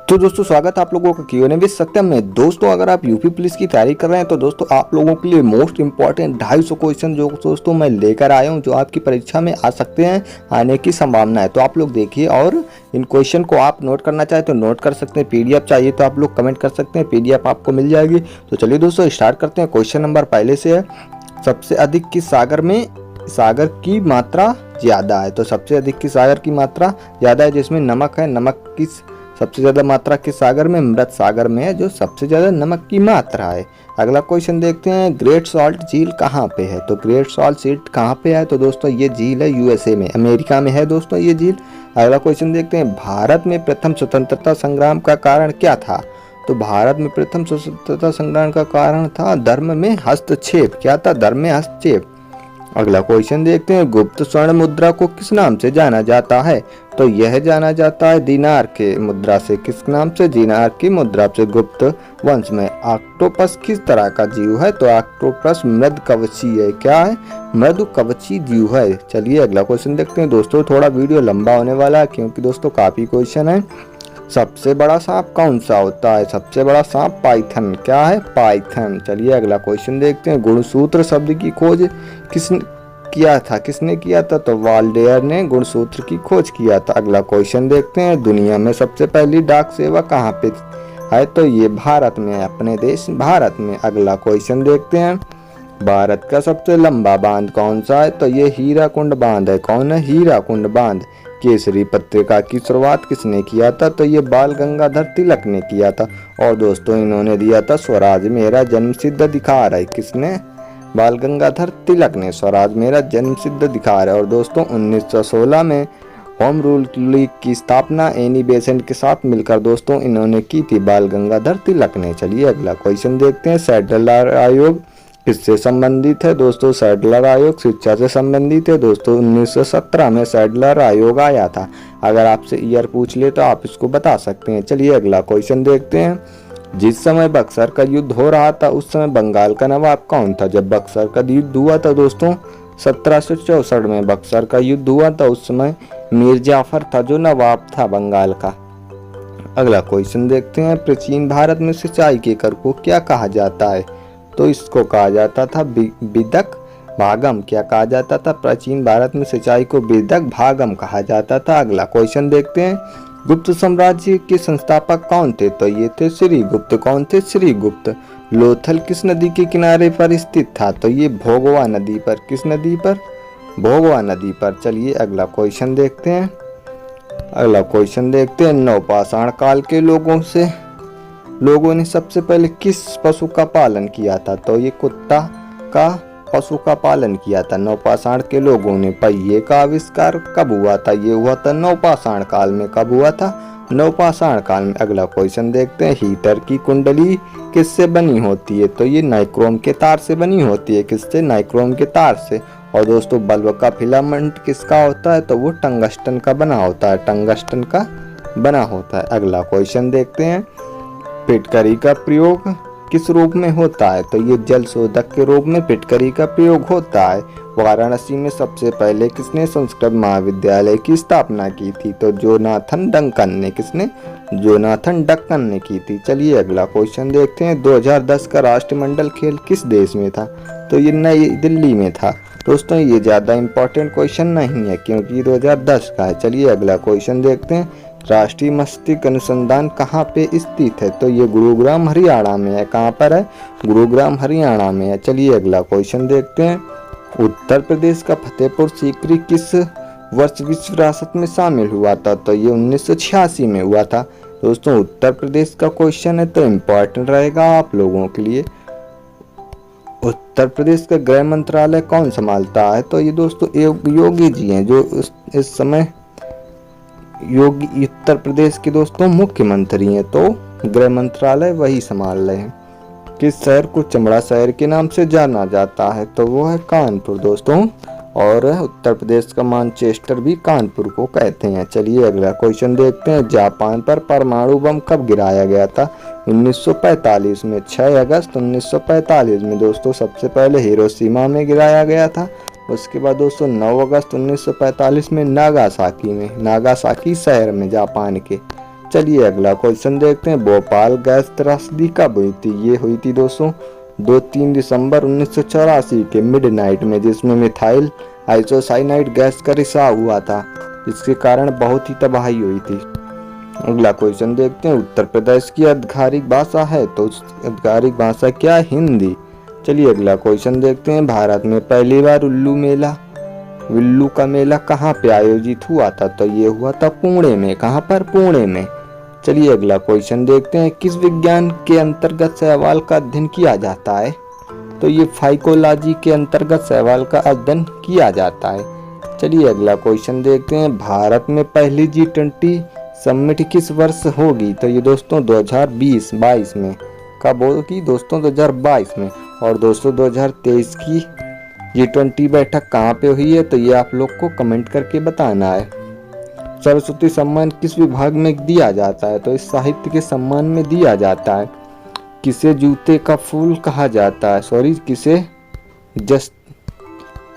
तो दोस्तों स्वागत है आप लोगों का क्यूएनए विद सत्यम में। दोस्तों अगर आप यूपी पुलिस की तैयारी कर रहे हैं तो दोस्तों आप लोगों के लिए मोस्ट इंपॉर्टेंट 250 क्वेश्चन जो दोस्तों मैं लेकर आया हूं, जो आपकी परीक्षा में आ सकते हैं, आने की संभावना है। तो आप लोग देखिए और इन क्वेश्चन को आप नोट करना चाहे तो नोट कर सकते हैं। पीडीएफ चाहिए तो आप लोग कमेंट कर सकते हैं, पीडीएफ आपको मिल जाएगी। तो चलिए दोस्तों स्टार्ट करते हैं। क्वेश्चन नंबर पहले से है, सबसे अधिक किस सागर की मात्रा ज़्यादा है? तो सबसे अधिक किस सागर की मात्रा ज़्यादा है जिसमें नमक है? नमक किस सबसे ज़्यादा मात्रा किस सागर में? मृत सागर में है, जो सबसे ज़्यादा नमक की मात्रा है। अगला क्वेश्चन देखते हैं, ग्रेट सॉल्ट झील कहाँ पे है? तो ग्रेट सॉल्ट झील कहाँ पे है? तो दोस्तों ये झील है यूएसए में, अमेरिका में है दोस्तों ये झील। अगला क्वेश्चन देखते हैं, भारत में प्रथम स्वतंत्रता संग्राम का कारण क्या था? तो भारत में प्रथम स्वतंत्रता संग्राम का कारण था धर्म में हस्तक्षेप। क्या था? धर्म में हस्तक्षेप। अगला क्वेश्चन देखते हैं, गुप्त स्वर्ण मुद्रा को किस नाम से जाना जाता है? तो यह जाना जाता है दिनार के मुद्रा से। किस नाम से? दिनार की मुद्रा से। गुप्त वंश में ऑक्टोपस किस तरह का जीव है? तो ऑक्टोपस मृद कवची है। क्या है? मृदु कवची जीव है। चलिए अगला क्वेश्चन देखते हैं। दोस्तों थोड़ा वीडियो लंबा होने वाला है क्योंकि दोस्तों काफी क्वेश्चन है। सबसे बड़ा सांप कौन सा होता है? सबसे बड़ा सांप पाइथन। क्या है? पाइथन। चलिए अगला क्वेश्चन देखते हैं, गुणसूत्र शब्द की खोज किसने किया था? तो वाल्डेयर ने गुणसूत्र की खोज किया था। अगला क्वेश्चन देखते हैं, दुनिया में सबसे पहली डाक सेवा कहाँ पे है? तो ये भारत में है, अपने देश भारत में। अगला क्वेश्चन देखते हैं, भारत का सबसे लंबा बांध कौन सा है? तो ये हीराकुंड बांध है। कौन है? हीराकुंड बांध। केसरी पत्रिका की शुरुआत किसने किया था? तो ये बाल गंगाधर तिलक ने किया था। और दोस्तों इन्होंने दिया था स्वराज मेरा जन्मसिद्ध अधिकार है। किसने? बाल गंगाधर तिलक ने स्वराज मेरा जन्मसिद्ध अधिकार है। और दोस्तों 1916 में होम रूल लीग की स्थापना एनी बेसेंट के साथ मिलकर दोस्तों इन्होंने की थी, बाल गंगाधर तिलक ने। चलिए अगला क्वेश्चन देखते हैं, सैडलर आयोग किससे संबंधित है? दोस्तों सैडलर आयोग शिक्षा से संबंधित है। दोस्तों 1917 में सैडलर आयोग आया था। अगर आपसे ईयर पूछ ले तो आप इसको बता सकते हैं। चलिए अगला क्वेश्चन देखते हैं, जिस समय बक्सर का युद्ध हो रहा था उस समय बंगाल का नवाब कौन था? जब बक्सर का युद्ध हुआ था दोस्तों 1764 में बक्सर का युद्ध हुआ था, उस समय मीर जाफर था जो नवाब था बंगाल का। अगला क्वेश्चन देखते हैं, प्राचीन भारत में सिंचाई के कर को क्या कहा जाता है? तो इसको कहा जाता था बिदक भागम। क्या कहा जाता था? प्राचीन भारत में सिंचाई को बिदक भागम कहा जाता था। अगला क्वेश्चन देखते हैं, गुप्त साम्राज्य के संस्थापक कौन थे? तो ये थे श्री गुप्त। कौन थे? श्री गुप्त। लोथल किस नदी के किनारे पर स्थित था? तो ये भोगवा नदी पर। किस नदी पर? भोगवा नदी पर। चलिए अगला क्वेश्चन देखते हैं। अगला क्वेश्चन देखते हैं, नवपाषाण काल के लोगों ने सबसे पहले किस पशु का पालन किया था? तो ये कुत्ता का पशु का पालन किया था नवपाषाण के लोगों ने। पहिए का आविष्कार कब हुआ था? ये हुआ था नवपाषाण काल में। कब हुआ था? नवपाषाण काल में। अगला क्वेश्चन देखते हैं, हीटर की कुंडली किससे बनी होती है? तो ये नाइक्रोम के तार से बनी होती है। किससे? नाइक्रोम के तार से। और दोस्तों बल्ब का फिलामेंट किसका होता है? तो वो टंगस्टन का बना होता है। टंगस्टन का बना होता है। अगला क्वेश्चन देखते हैं, फिटकरी का प्रयोग किस रूप में होता है? तो ये जल शोधक के रूप में फिटकरी का प्रयोग होता है। वाराणसी में सबसे पहले किसने संस्कृत महाविद्यालय की स्थापना की थी? तो जोनाथन डंकन ने। किसने? जोनाथन डंकन ने की थी। चलिए अगला क्वेश्चन देखते हैं, 2010 का राष्ट्रमंडल खेल किस देश में था? तो ये नई दिल्ली में था। दोस्तों ये ज्यादा इंपॉर्टेंट क्वेश्चन नहीं है क्योंकि 2010 का है। चलिए अगला क्वेश्चन देखते हैं, राष्ट्रीय मस्तिष्क अनुसंधान कहाँ पे स्थित है? तो ये गुरुग्राम हरियाणा में है। कहाँ पर है? गुरुग्राम हरियाणा में है। चलिए अगला क्वेश्चन देखते हैं, उत्तर प्रदेश का फतेहपुर सीकरी किस वर्ष विश्व विरासत में शामिल हुआ था? तो ये 1986 में हुआ था। दोस्तों उत्तर प्रदेश का क्वेश्चन है तो इम्पोर्टेंट रहेगा आप लोगों के लिए। उत्तर प्रदेश का गृह मंत्रालय कौन संभालता है? तो ये दोस्तों योगी जी हैं जो इस समय योगी उत्तर प्रदेश के दोस्तों मुख्यमंत्री हैं, तो गृह मंत्रालय वही संभाल रहे हैं। किस शहर को चमड़ा शहर के नाम से जाना जाता है? तो वो है कानपुर दोस्तों। और उत्तर प्रदेश का मानचेस्टर भी कानपुर को कहते हैं। चलिए अगला क्वेश्चन देखते हैं, जापान पर परमाणु बम कब गिराया गया था? 1945 में। 6 अगस्त 1945 में दोस्तों सबसे पहले हिरोशिमा में गिराया गया था। उसके बाद दोस्तों 9 अगस्त 1945 में नागासाकी शहर में जापान के चलिए अगला क्वेश्चन देखते हैं। भोपाल गैस त्रासदी कब हुई थी? ये हुई थी दोस्तों 2-3 दिसंबर 1984 के मिडनाइट में, जिसमें मिथाइल आइसोसाइनाइड गैस का रिसाव हुआ था, जिसके कारण बहुत ही तबाही हुई थी। अगला क्वेश्चन देखते हैं। उत्तर प्रदेश की आधिकारिक भाषा है, तो आधिकारिक भाषा क्या है? हिंदी। चलिए अगला क्वेश्चन देखते हैं। भारत में पहली बार उल्लू का मेला कहाँ पे आयोजित हुआ था? तो ये हुआ था पुणे में। कहाँ पर? पुणे में। चलिए अगला क्वेश्चन देखते हैं। किस विज्ञान के अंतर्गत शैवाल का अध्ययन किया जाता है? तो ये फाइकोलॉजी के अंतर्गत शैवाल का अध्ययन किया जाता है। चलिए अगला क्वेश्चन देखते हैं। भारत में पहली G20 समिट किस वर्ष होगी? तो ये दोस्तों 2022 में। कब होगी दोस्तों? 2022 में। और दोस्तों 2023 की G20 बैठक कहाँ पे हुई है? तो ये आप लोग को कमेंट करके बताना है। सरस्वती सम्मान किस विभाग में दिया जाता है? तो इस साहित्य के सम्मान में दिया जाता है। किसे जूते का फूल कहा जाता है?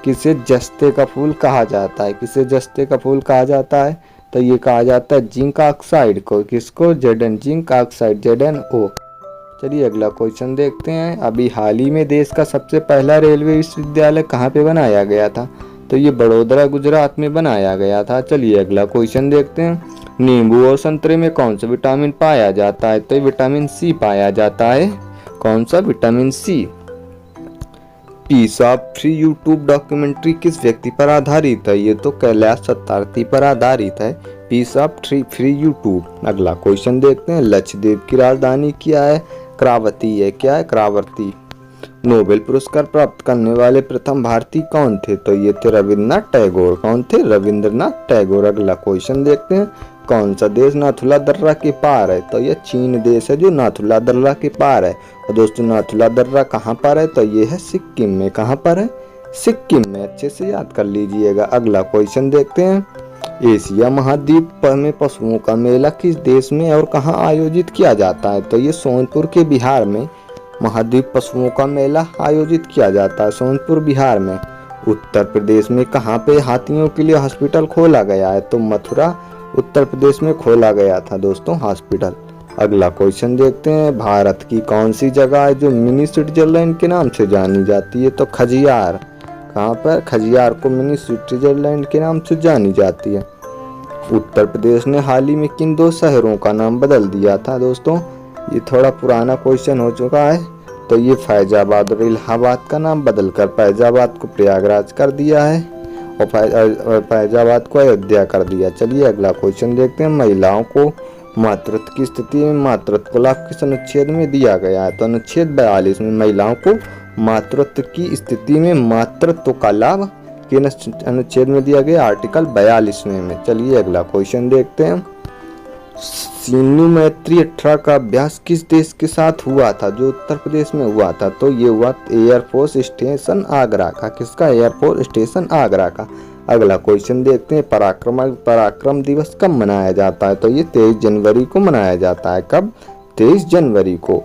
किसे जस्ते का फूल कहा जाता है? किसे जस्ते का फूल कहा जाता है? तो ये कहा जाता है जिंक ऑक्साइड को। किसको? Zn, zinc oxide, ZnO। चलिए अगला क्वेश्चन देखते हैं। अभी हाल ही में देश का सबसे पहला रेलवे विश्वविद्यालय कहाँ पे बनाया गया था? तो ये बड़ोदरा गुजरात में बनाया गया था। चलिए अगला क्वेश्चन देखते हैं। नींबू और संतरे में कौन सा विटामिन पाया जाता है? तो ये विटामिन सी पाया जाता है। कौन सा? Vitamin C. Peace of free YouTube documentary किस व्यक्ति पर आधारित है? ये तो कैलाश सत्यार्थी पर आधारित है। Peace of free YouTube. अगला क्वेश्चन देखते हैं। लक्षद्वीप की राजधानी क्या है? क्रावती है। क्या है? क्रावती। नोबेल पुरस्कार प्राप्त करने वाले प्रथम भारतीय कौन थे? तो ये थे रविंद्रनाथ टैगोर। कौन थे? रविंद्रनाथ टैगोर। अगला क्वेश्चन देखते हैं। कौन सा देश नाथुला दर्रा के पार है? तो ये चीन देश है जो नाथुला दर्रा के पार है। और दोस्तों नाथुला दर्रा कहाँ पर है? तो ये है सिक्किम में। कहाँ पर है? सिक्किम में। अच्छे से याद कर लीजिएगा। अगला क्वेश्चन देखते हैं। एशिया महाद्वीप में पशुओं का मेला किस देश में और कहाँ आयोजित किया जाता है? तो ये सोनपुर के बिहार में महाद्वीप पशुओं का मेला आयोजित किया जाता है। सोनपुर बिहार में। उत्तर प्रदेश में कहाँ पे हाथियों के लिए हॉस्पिटल खोला गया है? तो मथुरा उत्तर प्रदेश में खोला गया था दोस्तों हॉस्पिटल। अगला क्वेश्चन देखते हैं। भारत की कौन सी जगह है जो मिनी स्विट्जरलैंड के नाम से जानी जाती है? तो खजियार। कहाँ पर? खजियार को मिनी स्विट्जरलैंड के नाम से जानी जाती है। उत्तर प्रदेश ने हाल ही में किन 2 शहरों का नाम बदल दिया था? दोस्तों ये थोड़ा पुराना क्वेश्चन हो चुका है। तो ये फैजाबाद और इलाहाबाद का नाम बदलकर फैजाबाद को प्रयागराज कर दिया है और फैजाबाद को अयोध्या कर दिया। चलिए अगला क्वेश्चन देखते हैं। महिलाओं को मातृत्व की स्थिति में मातृत्व को लाभ किस अनुच्छेद में दिया गया है? तो अनुच्छेद 42 में महिलाओं को मातृत्व की स्थिति में मातृत्व का लाभ किस अनुच्छेद में दिया गया? आर्टिकल 42वें में। चलिए अगला क्वेश्चन देखते हैं। सीनू मैत्री 18 का अभ्यास किस देश के साथ हुआ था जो उत्तर प्रदेश में हुआ था? तो ये हुआ एयरफोर्स स्टेशन आगरा का। किसका? एयरफोर्स स्टेशन आगरा का। अगला क्वेश्चन देखते हैं। पराक्रम दिवस कब मनाया जाता है? तो ये 23 जनवरी को मनाया जाता है। कब? 23 जनवरी को।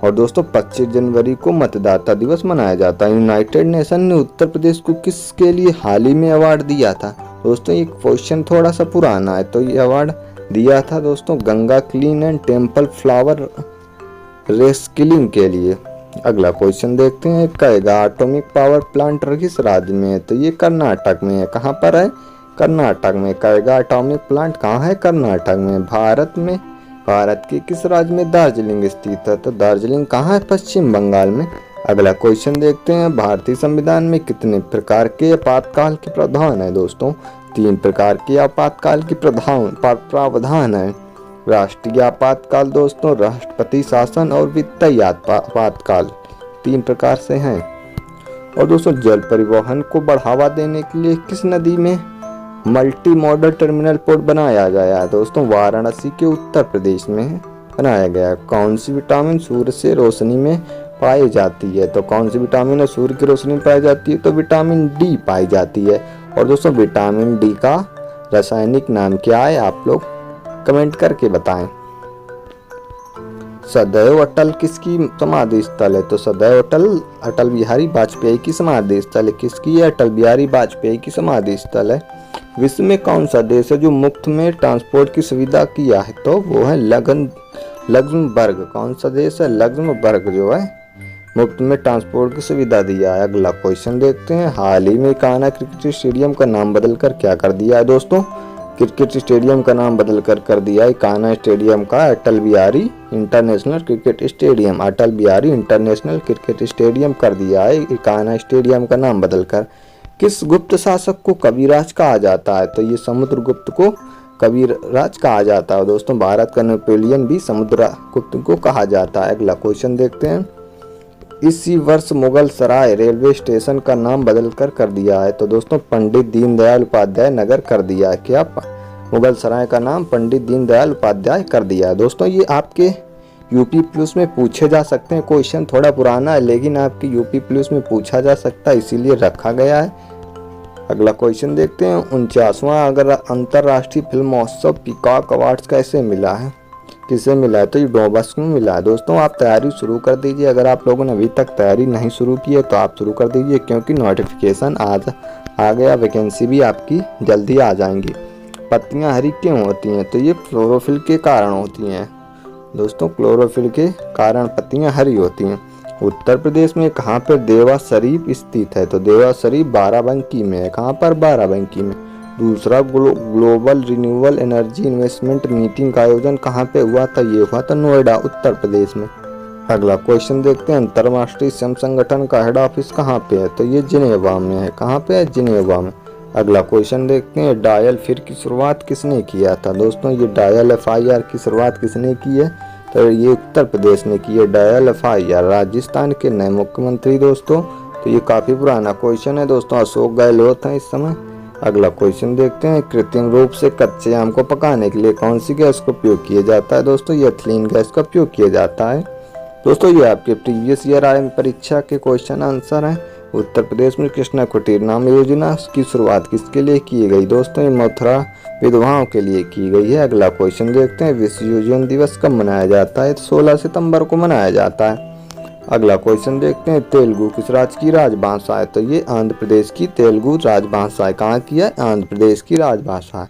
और दोस्तों 25 जनवरी को मतदाता दिवस मनाया जाता है। यूनाइटेड नेशन ने उत्तर प्रदेश को किसके लिए हाल ही में अवार्ड दिया था? दोस्तों ये क्वेश्चन थोड़ा सा पुराना है। तो ये अवार्ड दिया था दोस्तों Ganga clean and temple flower reskilling के लिए। अगला क्वेश्चन देखते हैं। कैगा एटॉमिक पावर प्लांट किस राज्य में है? तो ये कर्नाटक में है। कहाँ पर है? कर्नाटक में। कैगा एटॉमिक प्लांट कहाँ है? कर्नाटक में। भारत में भारत के किस राज्य में दार्जिलिंग स्थित है? तो दार्जिलिंग कहाँ है? पश्चिम बंगाल में। अगला क्वेश्चन देखते हैं। भारतीय संविधान में कितने प्रकार के आपातकाल के प्रावधान है? दोस्तों 3 प्रकार के आपातकाल के प्रावधान है। राष्ट्रीय आपातकाल दोस्तों, राष्ट्रपति शासन और वित्तीय आपातकाल 3 प्रकार से हैं। और दोस्तों जल परिवहन को बढ़ावा देने के लिए किस नदी में मल्टी मॉडल टर्मिनल पोर्ट बनाया गया है? दोस्तों वाराणसी के उत्तर प्रदेश में बनाया गया। कौन सी विटामिन सूर्य से रोशनी में पाई जाती है? तो कौन सी विटामिन है सूर्य की रोशनी में पाई जाती है? तो विटामिन डी पाई जाती है। और दोस्तों विटामिन डी का रासायनिक नाम क्या है? आप लोग कमेंट करके बताएं। सदैव अटल किसकी समाधि स्थल है? तो सदैव अटल बिहारी वाजपेयी की समाधि स्थल है। किसकी है? अटल बिहारी वाजपेयी की समाधि स्थल है। विश्व में कौन सा देश है जो मुफ्त में ट्रांसपोर्ट की सुविधा किया है? तो वो है लग्जमबर्ग। कौन सा देश है? लग्जमबर्ग जो है मुफ्त में ट्रांसपोर्ट की सुविधा दिया है। अगला क्वेश्चन देखते हैं। हाल ही में कान्हा क्रिकेट स्टेडियम का नाम बदलकर क्या कर दिया है दोस्तों? क्रिकेट स्टेडियम का नाम बदलकर कर दिया है कान्हा स्टेडियम का Atal Bihari international cricket stadium. Atal Bihari international cricket stadium कर दिया है कान्हा स्टेडियम का नाम बदलकर। किस गुप्त शासक को कविराज कहा जाता है? तो ये समुद्रगुप्त को कविराज कहा जाता है दोस्तों। भारत का नेपोलियन भी समुद्रगुप्त को कहा जाता है। अगला क्वेश्चन देखते हैं। इसी वर्ष मुगल सराय रेलवे स्टेशन का नाम बदलकर कर दिया है। तो दोस्तों पंडित दीनदयाल उपाध्याय नगर कर दिया है। क्या मुगल सराय का नाम पंडित दीनदयाल उपाध्याय कर दिया है। दोस्तों ये आपके यूपी पुलिस में पूछे जा सकते हैं। क्वेश्चन थोड़ा पुराना है लेकिन आपके यूपी पुलिस में पूछा जा सकता है, इसीलिए रखा गया है। अगला क्वेश्चन देखते हैं। 49वां अगर अंतर्राष्ट्रीय फिल्म महोत्सव पीकॉक अवार्ड्स कैसे मिला है? किसे मिला है? तो ये डोबस को मिला है। दोस्तों आप तैयारी शुरू कर दीजिए। अगर आप लोगों ने अभी तक तैयारी नहीं शुरू की है तो आप शुरू कर दीजिए, क्योंकि नोटिफिकेशन आज आ गया, वैकेंसी भी आपकी जल्दी आ जाएंगी। पत्तियां हरी क्यों होती हैं? तो ये क्लोरोफिल के कारण होती हैं दोस्तों। क्लोरोफिल के कारण पत्तियां हरी होती हैं। उत्तर प्रदेश में कहाँ पर देवा शरीफ स्थित है? तो देवा शरीफ बाराबंकी में है। कहाँ पर? बाराबंकी में। दूसरा global renewable energy investment meeting का आयोजन कहाँ पे हुआ था? ये हुआ था नोएडा उत्तर प्रदेश में। अगला क्वेश्चन देखते हैं। अंतर्राष्ट्रीय श्रम संगठन का हेड ऑफिस कहाँ पे है? तो ये जिनेवा में है। कहाँ पे है? जिनेवा में। अगला क्वेश्चन देखते हैं। डायल फिर की शुरुआत किसने किया था? दोस्तों ये डायल FIR की शुरुआत किसने की है? तो ये उत्तर प्रदेश ने की है डायल FIR। राजस्थान के नए मुख्यमंत्री दोस्तों, तो ये काफी पुराना क्वेश्चन है दोस्तों, अशोक गहलोत है इस समय। अगला क्वेश्चन देखते हैं। कृत्रिम रूप से कच्चे आम को पकाने के लिए कौन सी गैस का उपयोग किया जाता है? दोस्तों ये एथिलीन गैस का उपयोग किया जाता है। दोस्तों ये आपके प्रीवियस ईयर आए परीक्षा के क्वेश्चन आंसर हैं। उत्तर प्रदेश में कृष्णा कुटीर नाम योजना की शुरुआत किसके लिए की गई? दोस्तों ये मथुरा विधवाओं के लिए की गई है। अगला क्वेश्चन देखते हैं। विश्व योजन दिवस कब मनाया जाता है? 16 सितंबर को मनाया जाता है। अगला क्वेश्चन देखते हैं। तेलुगु किस राज्य की राजभाषा है? तो ये आंध्र प्रदेश की तेलुगु राजभाषा है। कहाँ की है? आंध्र प्रदेश की राजभाषा है।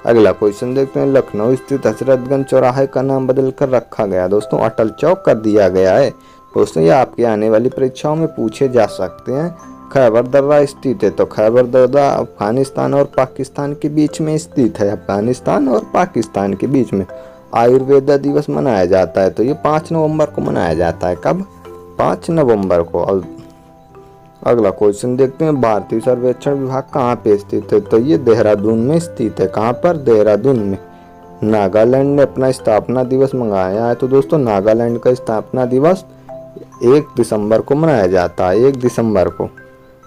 अगला क्वेश्चन देखते हैं। लखनऊ स्थित हजरतगंज चौराहे का नाम बदल कर रखा गया दोस्तों, अटल चौक कर दिया गया है। दोस्तों ये आपके आने वाली परीक्षाओं में पूछे जा सकते हैं। खैबर दर्रा स्थित है? तो खैबर दर्रा अफगानिस्तान और पाकिस्तान के बीच में स्थित है। अफगानिस्तान और पाकिस्तान के बीच में। आयुर्वेद दिवस मनाया जाता है? तो ये 5 नवंबर को मनाया जाता है। कब? 5 नवंबर को। अगला क्वेश्चन देखते हैं। भारतीय सर्वेक्षण विभाग कहाँ पे स्थित है? तो ये देहरादून में स्थित है। कहाँ पर? देहरादून में। नागालैंड ने अपना स्थापना दिवस मनाया है। तो दोस्तों नागालैंड का स्थापना दिवस 1 दिसंबर को मनाया जाता है, 1 दिसंबर को।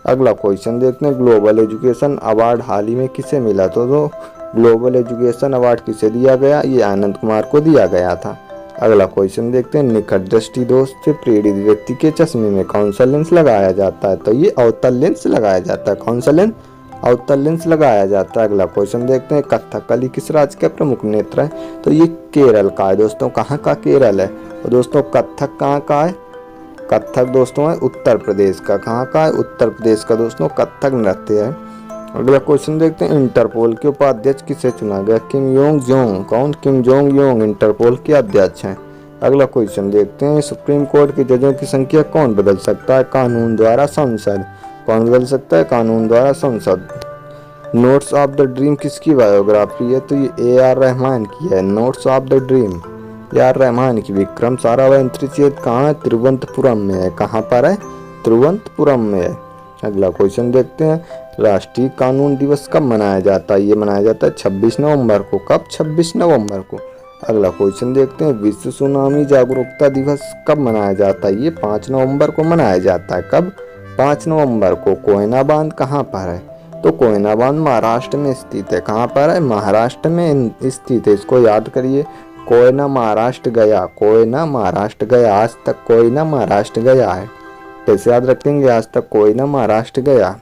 अगला क्वेश्चन देखते हैं। ग्लोबल एजुकेशन अवार्ड हाल ही में किसे मिला? तो ग्लोबल एजुकेशन अवार्ड किसे दिया गया? ये आनंद कुमार को दिया गया था। अगला क्वेश्चन देखते हैं। निकट दृष्टि दोष से प्रेरित व्यक्ति के चश्मे में कौन सा लेंस लगाया जाता है? तो ये अवतल लेंस लगाया जाता है। कौन सा लेंस? अवतल लेंस लगाया जाता है। अगला क्वेश्चन देखते हैं। कथकली किस राज्य का प्रमुख नृत्य है? तो ये केरल का है दोस्तों। कहाँ का? केरल है। और दोस्तों कथक कहाँ का है? कथक दोस्तों है उत्तर प्रदेश का। कहाँ का है? उत्तर प्रदेश का दोस्तों कथक नृत्य है। अगला क्वेश्चन देखते हैं। इंटरपोल के उपाध्यक्ष किसे चुना गया? किम योंग जोंग। कौन? किम जोंग योंग इंटरपोल के अध्यक्ष हैं। अगला क्वेश्चन देखते हैं। सुप्रीम कोर्ट के जजों की संख्या कौन बदल सकता है? कानून द्वारा संसद। कौन बदल सकता है? कानून द्वारा संसद। नोट्स ऑफ द ड्रीम किसकी बायोग्राफी है? तो ये AR रहमान की है। Notes of the dream AR Rahman की। विक्रम साराभाई अंतरिक्ष कहाँ है? तिरुवनंतपुरम में है। कहाँ पर है? तिरुवनंतपुरम में है। अगला क्वेश्चन देखते हैं। राष्ट्रीय कानून दिवस कब मनाया जाता है? ये मनाया जाता है 26 नवंबर को। कब? 26 नवंबर को। अगला क्वेश्चन देखते हैं। विश्व सुनामी जागरूकता दिवस कब मनाया जाता है? ये 5 नवंबर को मनाया जाता है। कब? 5 नवंबर को। कोयना बांध कहाँ पर है? तो कोयना बांध महाराष्ट्र में स्थित है। कहाँ पर है? महाराष्ट्र में स्थित है। इसको याद करिए। कोयना महाराष्ट्र गया। कोयना महाराष्ट्र गया। आज तक कोयना महाराष्ट्र गया है। कैसे याद रखेंगे? आज तक कोयना महाराष्ट्र गया।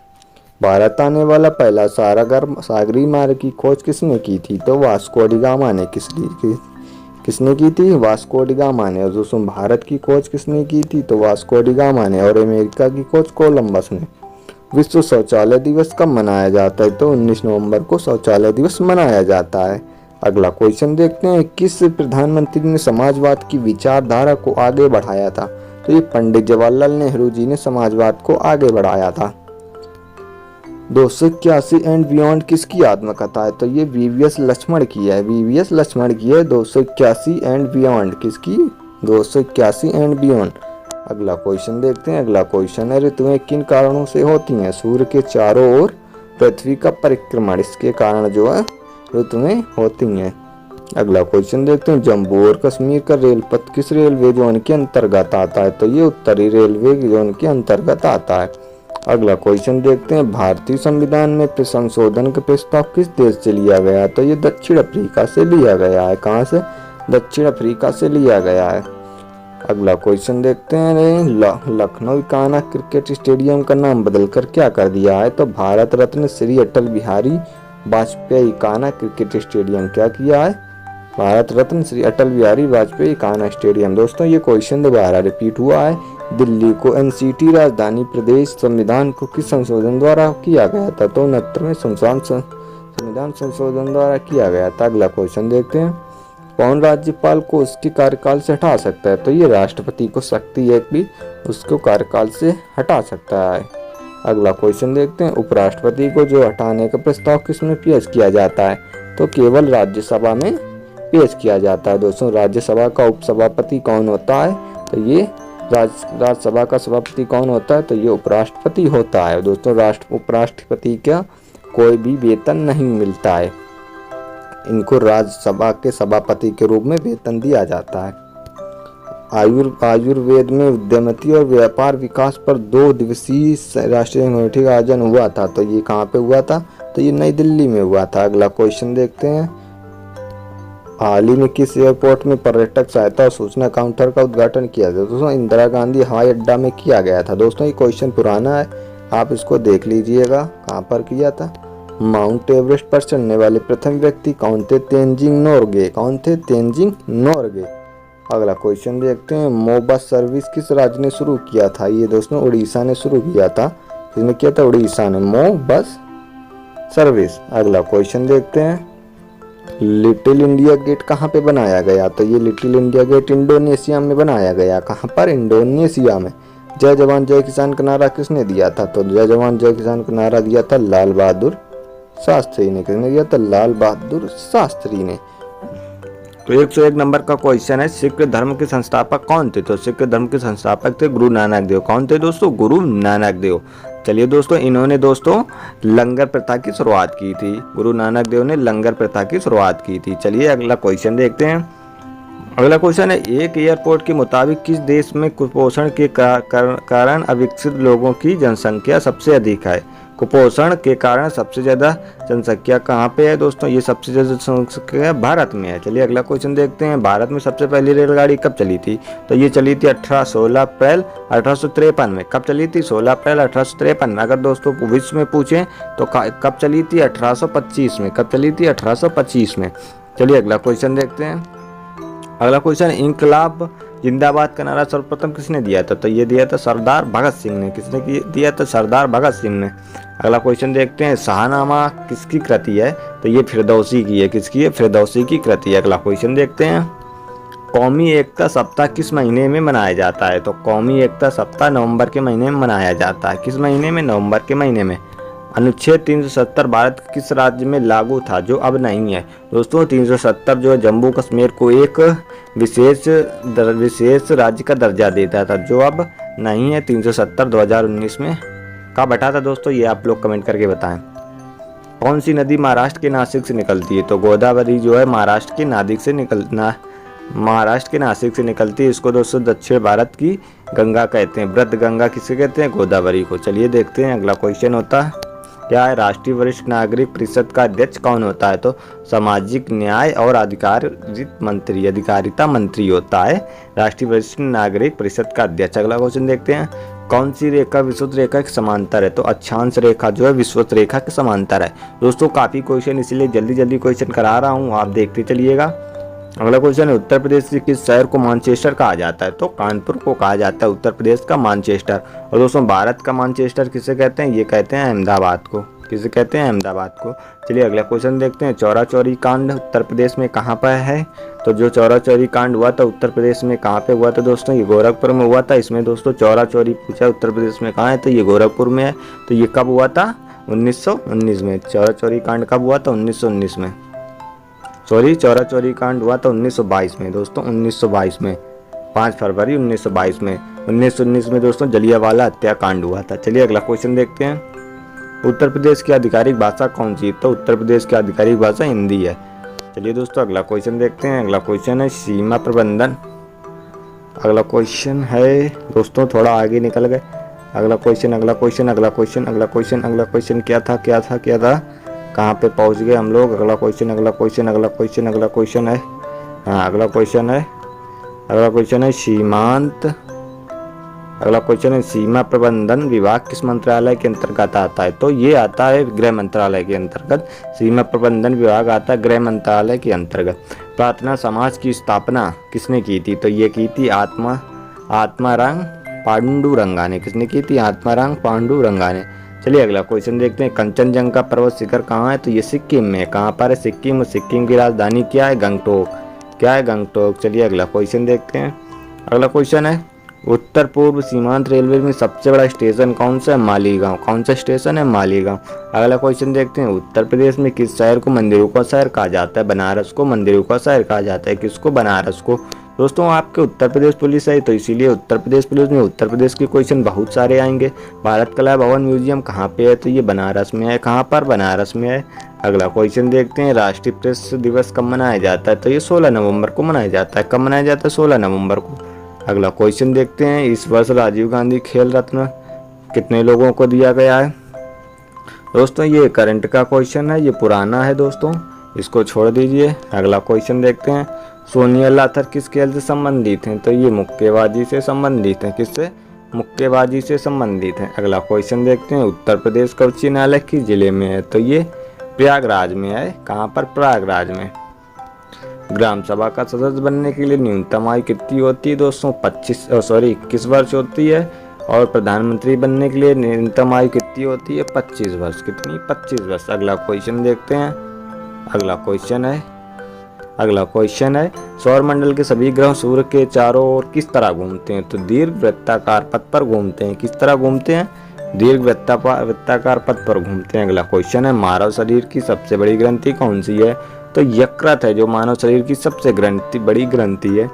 भारत आने वाला पहला सागरीय मार्ग की खोज किसने की थी? तो वास्को डी गामा ने। किसने की थी? वास्को डी गामा ने। और दोस्तों भारत की खोज किसने की थी? तो वास्को डी गामा ने। और अमेरिका की खोज कोलंबस ने। विश्व शौचालय दिवस कब मनाया जाता है? तो 19 नवंबर को शौचालय दिवस मनाया जाता है। अगला क्वेश्चन देखते हैं, किस प्रधानमंत्री ने समाजवाद की विचारधारा को आगे बढ़ाया था? तो ये पंडित जवाहरलाल नेहरू जी ने समाजवाद को आगे बढ़ाया था। 281 एंड बियॉन्ड किसकी आत्मकथा है? तो ये वीवीएस लक्ष्मण की है। वीवीएस लक्ष्मण की है 281 एंड बियॉन्ड। किसकी? 281 एंड बियॉन्ड। अगला क्वेश्चन देखते हैं। अगला क्वेश्चन है, ऋतुएं किन कारणों से होती हैं? सूर्य के चारों ओर पृथ्वी का परिक्रमण, इसके कारण जो है ऋतुएं होती हैं। अगला क्वेश्चन देखते हैं, जम्मू और कश्मीर का रेल पथ किस रेलवे जोन के अंतर्गत आता है? तो ये उत्तरी रेलवे जोन के अंतर्गत आता है। अगला क्वेश्चन देखते हैं, भारतीय संविधान में संशोधन का प्रस्ताव किस देश से लिया गया है? तो ये दक्षिण अफ्रीका से लिया गया है। कहाँ से? दक्षिण अफ्रीका से लिया गया है। अगला क्वेश्चन देखते हैं, लखनऊ कान्हा क्रिकेट स्टेडियम का नाम बदलकर क्या कर दिया है? तो भारत रत्न श्री अटल बिहारी वाजपेयी कान्हा क्रिकेट स्टेडियम क्या किया है? भारत रत्न श्री अटल बिहारी वाजपेयी कान्हा स्टेडियम। दोस्तों ये क्वेश्चन दोबारा रिपीट हुआ है। दिल्ली को एनसीटी राजधानी प्रदेश संविधान को किस संशोधन द्वारा किया गया था? तो 69वें संविधान संशोधन द्वारा किया गया था। अगला क्वेश्चन देखते हैं, कौन राज्यपाल को उसके कार्यकाल से हटा सकता है? तो ये राष्ट्रपति को शक्ति है कि उसको कार्यकाल से हटा सकता है। अगला क्वेश्चन देखते हैं, उपराष्ट्रपति को जो हटाने का प्रस्ताव किसमें पेश किया जाता है? तो केवल राज्यसभा में पेश किया जाता है। दोस्तों राज्यसभा का उपसभापति कौन होता है? तो ये राज्यसभा का सभापति कौन होता है? तो ये उपराष्ट्रपति होता है। दोस्तों उपराष्ट्रपति का कोई भी वेतन नहीं मिलता है, इनको राज्यसभा के सभापति के रूप में वेतन दिया जाता है। आयुर्वेद में उद्यमिता और व्यापार विकास पर 2 दिवसीय राष्ट्रीय संगोष्ठी का आयोजन हुआ था। तो ये कहाँ पे हुआ था? तो ये नई दिल्ली में हुआ था। अगला क्वेश्चन देखते हैं, हाल ही में किस एयरपोर्ट में पर्यटक सहायता और सूचना काउंटर का उद्घाटन किया था? दोस्तों इंदिरा गांधी हवाई अड्डा में किया गया था। दोस्तों ये क्वेश्चन पुराना है, आप इसको देख लीजिएगा कहाँ पर किया था। माउंट एवरेस्ट पर चढ़ने वाले प्रथम व्यक्ति कौन थे? तेनजिंग नोरगे। कौन थे? तेनजिंग नोरगे। अगला क्वेश्चन देखते हैं, मो बस सर्विस किस राज्य ने शुरू किया था? ये दोस्तों उड़ीसा ने शुरू किया था। किसने किया था? उड़ीसा ने, मो बस सर्विस। अगला क्वेश्चन देखते हैं, लिटिल इंडिया गेट कहाँ पे बनाया गया? तो ये लिटिल इंडिया गेट इंडोनेशिया में बनाया गया। कहाँ पर? इंडोनेशिया में। जय जवान जय किसान का नारा किसने दिया था? तो जय जवान जय किसान का नारा दिया था लाल बहादुर शास्त्री ने। किसने दिया था? लाल बहादुर शास्त्री ने। तो 101 नंबर का क्वेश्चन है, सिख धर्म के संस्थापक कौन थे? तो सिख धर्म के संस्थापक थे गुरु नानक देव। कौन थे दोस्तों? गुरु नानक देव। चलिए दोस्तों, इन्होंने दोस्तों लंगर प्रथा की शुरुआत की थी। गुरु नानक देव ने लंगर प्रथा की शुरुआत की थी। चलिए अगला क्वेश्चन देखते हैं। अगला क्वेश्चन है, एक एयरपोर्ट के मुताबिक किस देश में कुपोषण के कारण अविकसित लोगों की जनसंख्या सबसे अधिक है? कुपोषण के कारण सबसे ज्यादा जनसंख्या कहाँ पे है? दोस्तों ये सबसे ज्यादा जनसंख्या भारत में है। चलिए अगला क्वेश्चन देखते हैं, भारत में सबसे पहली रेलगाड़ी कब चली थी? तो ये चली थी 16 अप्रैल 1853 में। कब चली थी? 16 अप्रैल 1853 में। अगर दोस्तों विश्व में पूछें तो कब चली थी? 1825 में। कब चली थी? 1825 में। चलिए अगला क्वेश्चन देखते हैं। अगला क्वेश्चन, इंकलाब जिंदाबाद का नारा सर्वप्रथम किसने दिया था? तो ये दिया था सरदार भगत सिंह ने। किसने दिया था? सरदार भगत सिंह ने। अगला क्वेश्चन देखते हैं, शाहनामा किसकी कृति है? तो ये फिरदौसी की है। किसकी है? फिरदौसी की कृति है। अगला क्वेश्चन देखते हैं, कौमी एकता सप्ताह किस महीने में मनाया जाता है? तो कौमी एकता सप्ताह नवंबर के महीने में मनाया जाता है। किस महीने में? नवंबर के महीने में। अनुच्छेद 370 भारत के किस राज्य में लागू था जो अब नहीं है? दोस्तों 370 जो है जम्मू कश्मीर को एक विशेष राज्य का दर्जा देता था, जो अब नहीं है। 370 2019 में कब हटा था दोस्तों? ये आप लोग कमेंट करके बताएं। कौन सी नदी महाराष्ट्र के नासिक से निकलती है? तो गोदावरी जो है महाराष्ट्र के नासिक से निकलती है। इसको दोस्तों दक्षिण भारत की गंगा कहते हैं। वृद्ध गंगा किसे कहते हैं? गोदावरी को। चलिए देखते हैं अगला क्वेश्चन होता है, क्या है? राष्ट्रीय वरिष्ठ नागरिक परिषद का अध्यक्ष कौन होता है? तो सामाजिक न्याय और अधिकारिता मंत्री होता है राष्ट्रीय वरिष्ठ नागरिक परिषद का अध्यक्ष। अगला क्वेश्चन देखते हैं, कौन सी रेखा विषुवत रेखा के समांतर है? तो अक्षांश रेखा जो है विषुवत रेखा के समांतर है। दोस्तों काफी क्वेश्चन इसलिए जल्दी क्वेश्चन करा रहा हूँ, आप देखते चलिएगा। अगला क्वेश्चन है उत्तर प्रदेश के किस शहर को मैनचेस्टर कहा जाता है? तो कानपुर को कहा जाता है उत्तर प्रदेश का मैनचेस्टर। और दोस्तों भारत का मैनचेस्टर किसे कहते हैं? ये कहते हैं अहमदाबाद को। किसे कहते हैं? अहमदाबाद को। चलिए अगला क्वेश्चन देखते हैं। चौरा चौरी कांड उत्तर प्रदेश में कहाँ पर है? तो जो चौरा चौरी कांड हुआ था उत्तर प्रदेश में कहाँ पे हुआ था दोस्तों? ये गोरखपुर में हुआ था। इसमें दोस्तों चौरा चौरी पूछा उत्तर प्रदेश में कहाँ है, तो ये गोरखपुर में है। तो ये कब हुआ था? 1919 में। चौरा चौरी कांड कब हुआ था? 1919 में। सॉरी, चौरा चौरी कांड हुआ था 1922 में दोस्तों, 1922 में, 5 फरवरी 1922 में। 1919 में दोस्तों जलियांवाला हत्याकांड हुआ था। चलिए अगला क्वेश्चन देखते हैं। उत्तर प्रदेश की आधिकारिक भाषा कौन सी? तो उत्तर प्रदेश की आधिकारिक भाषा हिंदी है। चलिए दोस्तों अगला क्वेश्चन देखते हैं। अगला क्वेश्चन है सीमा प्रबंधन। अगला क्वेश्चन है दोस्तों, थोड़ा आगे निकल गए। अगला क्वेश्चन क्या था? कहाँ पे पहुँच गए हम लोग? अगला क्वेश्चन है। हाँ अगला क्वेश्चन है सीमांत। अगला क्वेश्चन है सीमा प्रबंधन विभाग किस मंत्रालय के अंतर्गत आता है? तो ये आता है गृह मंत्रालय के अंतर्गत। सीमा प्रबंधन विभाग आता है गृह मंत्रालय के अंतर्गत। प्रार्थना समाज की स्थापना किसने की थी? तो ये की थी आत्माराम पांडुरंगा ने। किसने की थी? आत्माराम पांडुरंगा ने। चलिए अगला क्वेश्चन देखते हैं। कंचनजंगा पर्वत शिखर कहाँ है? तो ये सिक्किम में। कहाँ पर है? सिक्किम में। सिक्किम की राजधानी क्या है? गंगटोक। चलिए अगला क्वेश्चन देखते हैं। अगला क्वेश्चन है उत्तर पूर्व सीमांत रेलवे में सबसे बड़ा स्टेशन कौन सा है? मालीगांव। कौन सा स्टेशन है? मालीगांव। अगला क्वेश्चन देखते हैं। उत्तर प्रदेश में किस शहर को मंदिरों का शहर कहा जाता है? बनारस को मंदिरों का शहर कहा जाता है। किसको? बनारस को। दोस्तों आपके उत्तर प्रदेश पुलिस है तो इसीलिए उत्तर प्रदेश पुलिस में उत्तर प्रदेश के क्वेश्चन बहुत सारे आएंगे। भारत कला भवन म्यूजियम कहाँ पे है? तो ये बनारस में है। कहाँ पर? बनारस में है। अगला क्वेश्चन देखते हैं। राष्ट्रीय प्रेस दिवस कब मनाया जाता है? तो ये 16 नवंबर को मनाया जाता है। कब मनाया जाता है? 16 नवंबर को। अगला क्वेश्चन देखते हैं। इस वर्ष राजीव गांधी खेल रत्न कितने लोगों को दिया गया है? दोस्तों ये करंट का क्वेश्चन है, ये पुराना है दोस्तों, इसको छोड़ दीजिए। अगला क्वेश्चन देखते हैं। सोनिया लाथर किस खेल से संबंधित हैं? तो ये मुक्केबाजी से संबंधित हैं। किससे? मुक्केबाजी से संबंधित हैं। अगला क्वेश्चन देखते हैं। उत्तर प्रदेश का उच्च न्यायालय किस जिले में है? तो ये प्रयागराज में है। कहाँ पर? प्रयागराज में। ग्राम सभा का सदस्य बनने के लिए न्यूनतम आयु कितनी होती है दोस्तों? 21 वर्ष होती है। और प्रधानमंत्री बनने के लिए न्यूनतम आयु कितनी होती है? 25 वर्ष। कितनी? 25 वर्ष। अगला क्वेश्चन देखते हैं। अगला क्वेश्चन है सौरमंडल के सभी ग्रह सूर्य के चारों ओर किस तरह घूमते हैं? तो दीर्घ वृत्ताकार पथ पर घूमते हैं। किस तरह घूमते हैं? दीर्घ वृत्ताकार पथ पर घूमते हैं। अगला क्वेश्चन है मानव शरीर की सबसे बड़ी ग्रंथि कौन सी है? तो यकृत है जो मानव शरीर की सबसे बड़ी ग्रंथि है।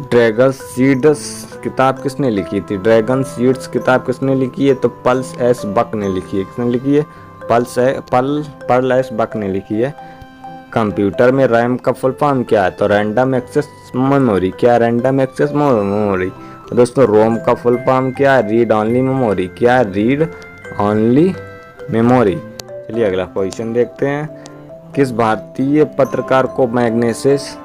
ड्रैगन सीड्स किताब किसने लिखी थी? ड्रैगन सीड्स किताब किसने लिखी है? तो पर्ल एस बक ने लिखी है। किसने लिखी है? पर्ल एस बक ने लिखी है। कंप्यूटर में रैम का फुल फॉर्म क्या है? तो रैंडम एक्सेस मेमोरी। क्या? Random access memory. तो दोस्तों रोम का फुल फॉर्म क्या है? Read only memory. क्या? Read only memory. चलिए अगला क्वेश्चन देखते हैं। किस भारतीय पत्रकार को मैग्सेसे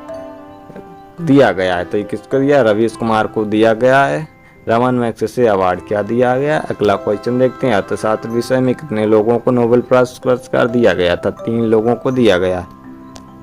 दिया गया है? तो ये किसको दिया? रवीश कुमार को दिया गया है। रमन मैग्सेसे अवार्ड क्या दिया गया? अगला क्वेश्चन देखते हैं। अर्थशास्त्र विषय में कितने लोगों को नोबेल पुरस्कार दिया गया था? 3 लोगों को दिया गया।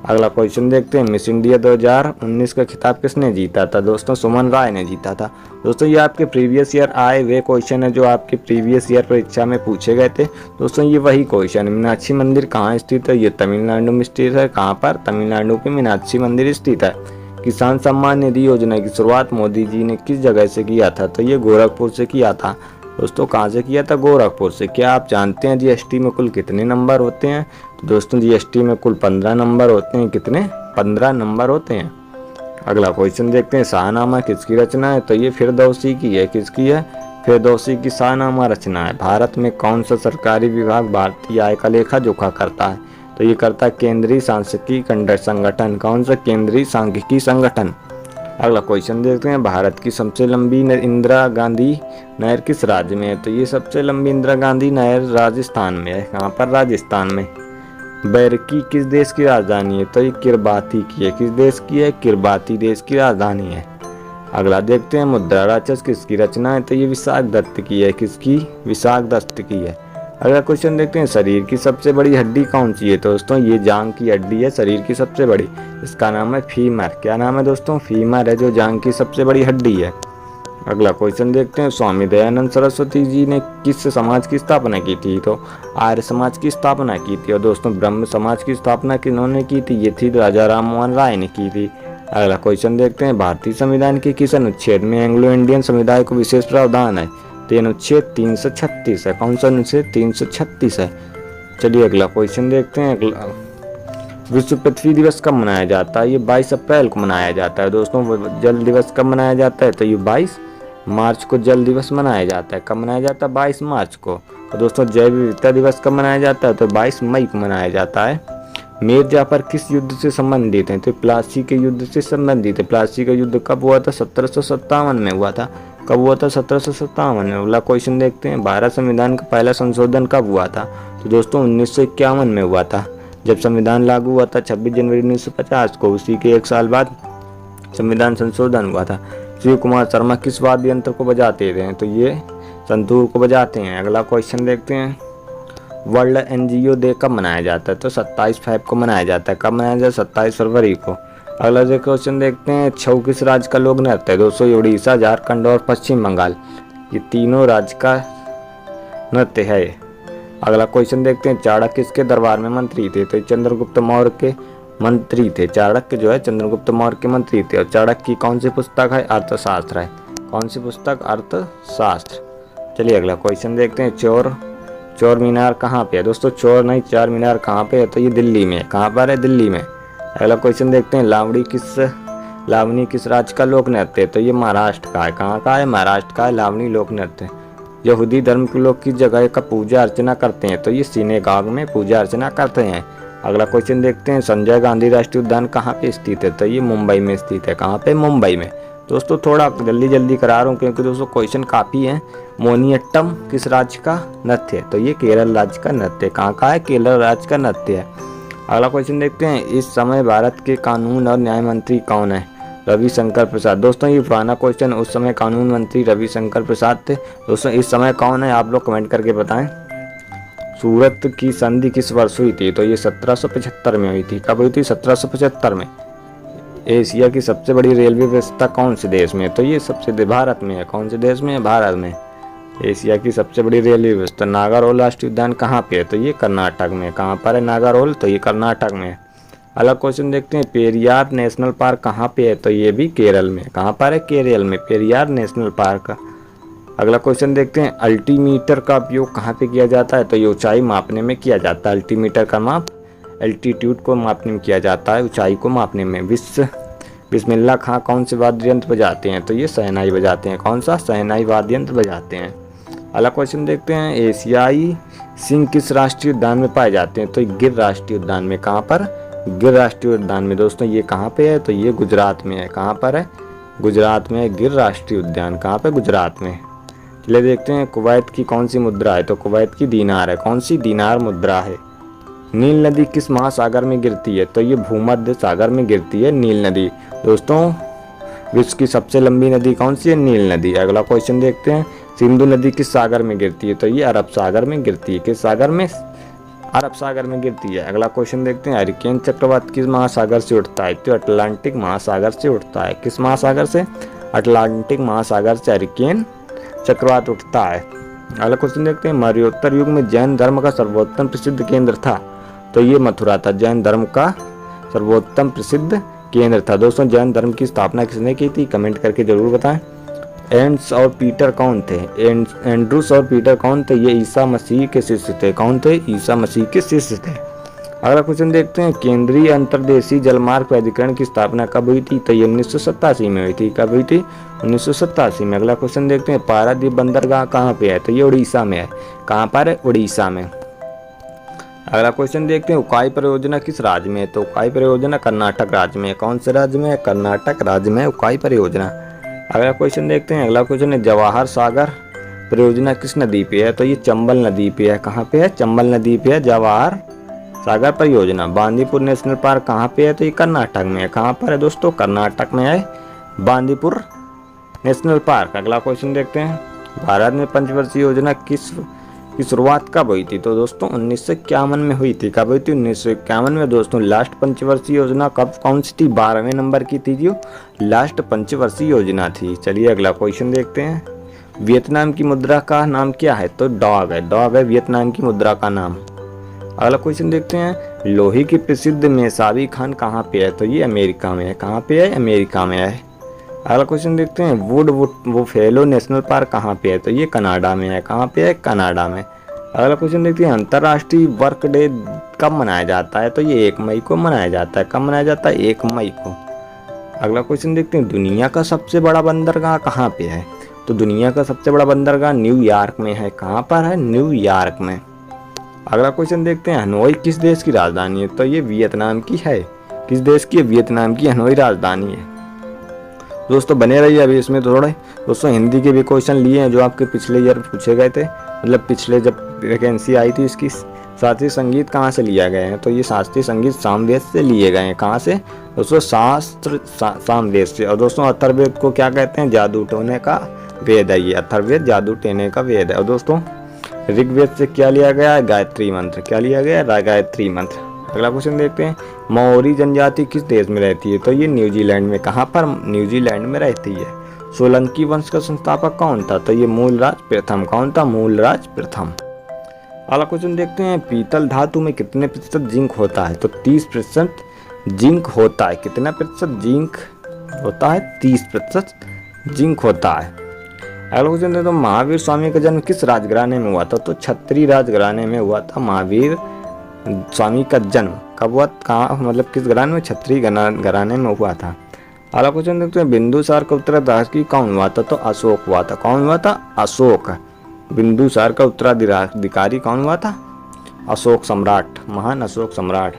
अगला क्वेश्चन देखते हैं। मिस इंडिया 2019 का खिताब किसने जीता था? दोस्तों सुमन राय ने जीता था। दोस्तों ये आपके प्रीवियस ईयर आए वे क्वेश्चन है जो आपके प्रीवियस ईयर परीक्षा में पूछे गए थे। दोस्तों ये वही क्वेश्चन। मीनाक्षी मंदिर कहाँ स्थित है? ये तमिलनाडु में स्थित है। कहाँ पर? तमिलनाडु के मीनाक्षी मंदिर स्थित है। किसान सम्मान निधि योजना की शुरुआत मोदी जी ने किस जगह से किया था? तो ये गोरखपुर से किया था। दोस्तों कहाँ से किया था? गोरखपुर से। क्या आप जानते हैं जीएसटी में कुल कितने नंबर होते हैं? तो दोस्तों जीएसटी में कुल 15 नंबर होते हैं। कितने? 15 नंबर होते हैं। अगला क्वेश्चन देखते हैं। शाहनामा किसकी रचना है? तो ये फिरदौसी की है। किसकी है? फिरदौसी की शाहनामा रचना है। भारत में कौन सा सरकारी विभाग भारतीय आय का लेखा जोखा करता है? तो ये करता है केंद्रीय सांख्यिकी संगठन। कौन सा? केंद्रीय सांख्यिकी संगठन। अगला क्वेश्चन देखते हैं। भारत की सबसे लंबी इंदिरा गांधी नहर किस राज्य में है? तो ये सबसे लंबी इंदिरा गांधी नहर राजस्थान में है। कहाँ पर? राजस्थान में। बैरकी किस देश की राजधानी है? तो ये किरबाती की है। किस देश की है? किरबाती देश की राजधानी है। अगला देखते हैं। मुद्रा राक्षस किसकी रचना है? तो ये विशाख दत्त की है। किसकी? विशाख दत्त की है। अगला क्वेश्चन देखते हैं, शरीर की सबसे बड़ी हड्डी कौन सी है? तो दोस्तों ये जांग की हड्डी है शरीर की सबसे बड़ी, इसका नाम है फीमर। क्या नाम है दोस्तों? फीमर है जो जांग की सबसे बड़ी हड्डी है। अगला क्वेश्चन देखते हैं, स्वामी दयानंद सरस्वती जी ने किस समाज की स्थापना की थी? तो आर्य समाज की स्थापना की थी। और दोस्तों ब्रह्म समाज की स्थापना किन्होंने की थी? ये थी राजा राम मोहन राय ने की थी। अगला क्वेश्चन देखते हैं, भारतीय संविधान के किस अनुच्छेद में एंग्लो इंडियन समुदाय को विशेष प्रावधान है? तो अनुच्छेद 336 है। कौन सा अनुच्छेद? 336 है। चलिए अगला क्वेश्चन देखते हैं। अगला, विश्व पृथ्वी दिवस कब मनाया जाता है? ये 22 अप्रैल को मनाया जाता है। दोस्तों जल दिवस कब मनाया जाता है? तो ये 22 मार्च को जल दिवस मनाया जाता है। कब मनाया जाता है? 22 मार्च को। और दोस्तों जैव विविधता दिवस कब मनाया जाता है? तो 22 मई को मनाया जाता है। मीर जाफर किस युद्ध से संबंधित है? तो प्लासी के युद्ध से संबंधित है। प्लासी का युद्ध कब हुआ था? 1757 में हुआ था। कब हुआ था? 1757 में। अगला क्वेश्चन देखते हैं, भारत संविधान का पहला संशोधन कब हुआ था? तो दोस्तों 1951 में हुआ था, जब संविधान लागू हुआ था 26 जनवरी 1950 को। उसी के एक साल बाद संविधान संशोधन हुआ था। शिव कुमार शर्मा किस वाद्य यंत्र को बजाते थे? तो ये संतूर को बजाते हैं। अगला क्वेश्चन देखते हैं, वर्ल्ड एनजीओ डे कब मनाया जाता है? तो 27 फेब को मनाया जाता है। कब मनाया जाता है? 27 फरवरी को। अगला जो क्वेश्चन देखते हैं, छऊ किस राज्य का लोक नृत्य है? दोस्तों उड़ीसा, झारखंड और पश्चिम बंगाल, ये तीनों राज्य का नृत्य है। अगला क्वेश्चन देखते हैं, चाणक्य किसके दरबार में मंत्री थे? तो चंद्रगुप्त मौर्य के मंत्री थे। चाणक्य जो है चंद्रगुप्त मौर्य के मंत्री थे। और चाणक्य की कौन सी पुस्तक है? अर्थशास्त्र है। कौन सी पुस्तक? अर्थशास्त्र। चलिए अगला क्वेश्चन देखते हैं, चौर मीनार कहाँ पे है? दोस्तों चौर नहीं, चार मीनार कहाँ पे है? तो ये दिल्ली में है। कहाँ पर है? दिल्ली में। अगला क्वेश्चन देखते हैं, लावनी किस राज्य का लोक नृत्य है? तो ये महाराष्ट्र का है। कहाँ का है? महाराष्ट्र का है लावनी लोक नृत्य। यहूदी धर्म के लोग किस जगह का पूजा अर्चना करते हैं? तो ये सिनेगाग में पूजा अर्चना करते हैं। अगला क्वेश्चन देखते हैं, संजय गांधी राष्ट्रीय उद्यान कहाँ पे स्थित है? तो ये मुंबई में स्थित है। कहाँ पे? मुंबई में। दोस्तों थोड़ा जल्दी करा रहा हूँ क्योंकि दोस्तों क्वेश्चन काफ़ी है। मोहिनीअट्टम किस राज्य का नृत्य है? तो ये केरल राज्य का नृत्य। कहाँ का है? केरल राज्य का नृत्य है। अगला क्वेश्चन देखते हैं, इस समय भारत के कानून और न्याय मंत्री कौन है? रविशंकर प्रसाद। दोस्तों ये पुराना क्वेश्चन, उस समय कानून मंत्री रविशंकर प्रसाद थे। दोस्तों इस समय कौन है? आप लोग कमेंट करके बताएं। सूरत की संधि किस वर्ष हुई थी? तो ये 1775 में हुई थी। कब हुई थी? 1775 में। एशिया की सबसे बड़ी रेलवे व्यवस्था कौन से देश में? तो ये सबसे भारत में है। कौन से देश में है? भारत में। एशिया की सबसे बड़ी रेलवे व्यवस्था। नागारोल राष्ट्रीय उद्यान कहाँ पे है? तो ये कर्नाटक में। कहाँ पर है नागारोल? तो ये कर्नाटक में। अलग क्वेश्चन देखते हैं, पेरियार नेशनल पार्क कहाँ पे है? तो ये भी केरल में। कहाँ पर है? केरल में पेरियार नेशनल पार्क। अगला क्वेश्चन देखते हैं, अल्टीमीटर का उपयोग कहाँ पे किया जाता है? तो ये ऊंचाई मापने में किया जाता है। अल्टीमीटर का माप एल्टीट्यूड को मापने में किया जाता है, ऊंचाई को मापने में। बिस्मिल्लाह खां कौन से वाद्य यंत्र बजाते हैं? तो ये शहनाई बजाते हैं। कौन सा? शहनाई वाद्य यंत्र बजाते हैं। अगला क्वेश्चन देखते हैं, एशियाई सिंह किस राष्ट्रीय उद्यान में पाए जाते हैं? तो गिर राष्ट्रीय उद्यान में। कहाँ पर? गिर राष्ट्रीय उद्यान में। दोस्तों ये कहाँ पे है? तो ये गुजरात में है। कहाँ पर है? गुजरात में है गिर राष्ट्रीय उद्यान। कहाँ पे? गुजरात में। चलिए देखते हैं, कुवैत की कौन सी मुद्रा है? तो कुवैत की दीनार है। कौन सी? दीनार मुद्रा है। नील नदी किस महासागर में गिरती है? तो ये भूमध्य सागर में गिरती है नील नदी। दोस्तों विश्व की सबसे लंबी नदी कौन सी है? नील नदी। अगला क्वेश्चन देखते हैं, सिंधु नदी किस सागर में गिरती है? तो ये अरब सागर में गिरती है। किस सागर में? अरब सागर में गिरती है। अगला क्वेश्चन देखते हैं, हरिकेन चक्रवात किस महासागर से उठता है? तो अटलांटिक महासागर से उठता है। किस महासागर से? अटलांटिक महासागर से हरिकेन चक्रवात उठता है। अगला क्वेश्चन देखते हैं, मौर्योत्तर युग में जैन धर्म का सर्वोत्तम प्रसिद्ध केंद्र था? तो ये मथुरा था। जैन धर्म का सर्वोत्तम प्रसिद्ध केंद्र था। दोस्तों जैन धर्म की स्थापना किसने की थी? कमेंट करके जरूर बताएं। एंड्रूस और पीटर कौन थे? एंड्रूस और पीटर कौन थे? ये ईसा मसीह के शिष्य थे। कौन थे? ईसा मसीह के शिष्य थे। अगला क्वेश्चन देखते हैं, केंद्रीय अंतर्देशीय जलमार्ग प्राधिकरण की स्थापना कब हुई थी? तो ये 1987 में हुई थी। कब हुई थी? 1987 में। अगला क्वेश्चन देखते हैं, पारादीप बंदरगाह कहाँ पे है? तो ये उड़ीसा में है। कहाँ पर है? उड़ीसा में। अगला क्वेश्चन देखते हैं, उकाई परियोजना किस राज्य में है? तो उकाई परियोजना कर्नाटक राज्य में है। कौन से राज्य में है? कर्नाटक राज्य में उकाई परियोजना। अगला क्वेश्चन देखते हैं, अगला क्वेश्चन है, जवाहर सागर परियोजना किस नदी पे है? तो ये चंबल नदी पे है। कहाँ पे है? चंबल नदी पे है जवाहर सागर परियोजना। बांदीपुर नेशनल पार्क कहाँ पे है? तो ये कर्नाटक में है। कहाँ पर है दोस्तों? कर्नाटक में है बांदीपुर नेशनल पार्क। अगला क्वेश्चन देखते हैं, भारत में पंचवर्षीय योजना की शुरुआत कब हुई थी? तो दोस्तों 1951 में हुई थी। कब हुई थी? 1951 में दोस्तों। लास्ट पंचवर्षीय योजना कब कौन सी थी? 12वें नंबर की थी जो लास्ट पंचवर्षीय योजना थी। चलिए अगला क्वेश्चन देखते हैं। वियतनाम की मुद्रा का नाम क्या है? तो डॉग है। डॉग है वियतनाम की मुद्रा का नाम। अगला क्वेश्चन देखते हैं। लोहे की प्रसिद्ध मेसाबी खान कहाँ पे है? तो ये अमेरिका में है। कहाँ पे है? अमेरिका में है। अगला क्वेश्चन देखते हैं। वुड बुफेलो नेशनल पार्क कहाँ पे है? तो ये कनाडा में है। कहाँ पे है? कनाडा में। अगला क्वेश्चन देखते हैं। अंतर्राष्ट्रीय वर्क डे कब मनाया जाता है? तो ये 1 मई को मनाया जाता है। कब मनाया जाता है? 1 मई को। अगला क्वेश्चन देखते हैं। दुनिया का सबसे बड़ा बंदरगाह कहाँ पे है? तो दुनिया का सबसे बड़ा बंदरगाह न्यूयॉर्क में है। कहाँ पर है? न्यूयॉर्क में। अगला क्वेश्चन देखते हैं। हनोई किस देश की राजधानी है? तो ये वियतनाम की है। किस देश की है? वियतनाम की हनोई राजधानी है। दोस्तों बने रहिए, अभी इसमें थोड़े दोस्तों हिंदी के भी क्वेश्चन लिए हैं जो आपके पिछले ईयर पूछे गए थे, मतलब पिछले जब वैकेंसी आई थी इसकी। शास्त्रीय संगीत कहाँ से लिया गया है? तो ये शास्त्रीय संगीत सामवेद से लिए गए हैं। कहाँ से दोस्तों? सामवेद से। और दोस्तों अथर्ववेद को क्या कहते हैं? जादू टोने का वेद है। ये अथर्ववेद जादू टोने का वेद है। और दोस्तों ऋग्वेद से क्या लिया गया है? गायत्री मंत्र। क्या लिया गया है? गायत्री मंत्र। अगला क्वेश्चन देखते हैं। माओरी जनजाति किस देश में रहती है? तो ये न्यूजीलैंड में। कहाँ पर? न्यूजीलैंड में रहती है। सोलंकी वंश का संस्थापक कौन था? तो ये मूलराज प्रथम। कौन था? मूलराज प्रथम। अगला क्वेश्चन देखते हैं। पीतल धातु में कितने प्रतिशत जिंक होता है? तो 30% जिंक होता है। कितना प्रतिशत जिंक होता है? 30% जिंक होता है। अगला क्वेश्चन देखते हैं। महावीर स्वामी का जन्म किस राजघराने में हुआ था? तो क्षत्रिय राजघराने में हुआ था महावीर स्वामी का जन्म। कब हुआ? कहाँ, मतलब किस घराने में? क्षत्रिय घराने में हुआ था। अगला क्वेश्चन देखते हैं। बिंदुसार का उत्तराधिकारी कौन हुआ था? तो अशोक हुआ था। कौन हुआ था? अशोक। बिंदुसार का उत्तराधिकारी कौन हुआ था? अशोक सम्राट, महान अशोक सम्राट।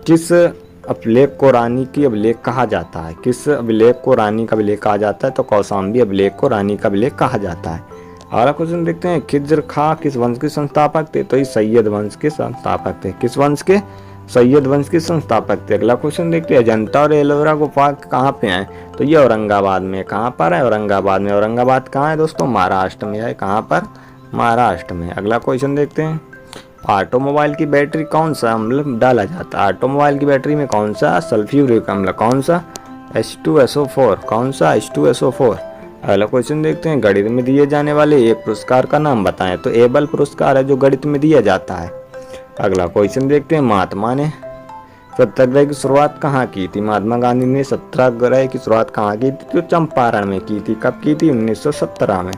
किस अभिलेख को रानी की अभिलेख कहा जाता है? किस अभिलेख को रानी का अभिलेख कहा जाता है? तो कौशाम्बी अभिलेख को रानी का अभिलेख कहा जाता है। अगला क्वेश्चन देखते हैं। खिज्र खां किस वंश के संस्थापक थे? तो ये सैयद वंश के संस्थापक थे। किस वंश के? सैयद वंश के संस्थापक थे। अगला क्वेश्चन देखते हैं। अजंता और एलोरा गुफा कहाँ पे है? तो ये औरंगाबाद में। कहाँ पर है? औरंगाबाद में। औरंगाबाद कहाँ है दोस्तों? महाराष्ट्र में है। कहाँ पर? महाराष्ट्र में। अगला क्वेश्चन देखते हैं। ऑटोमोबाइल की बैटरी कौन सा अम्ल डाला जाता है? ऑटोमोबाइल की बैटरी में कौन सा? सल्फ्यूरिक अम्ल। कौन सा? H2SO4। कौन सा? H2SO4। अगला क्वेश्चन देखते हैं। गणित में दिए जाने वाले एक पुरस्कार का नाम बताएं। तो एबल पुरस्कार है जो गणित में दिया जाता है। अगला क्वेश्चन देखते हैं। महात्मा ने सत्याग्रह की शुरुआत कहाँ की थी? महात्मा गांधी ने सत्याग्रह की शुरुआत कहाँ की थी? तो चंपारण में की थी। कब की थी? 1917 में।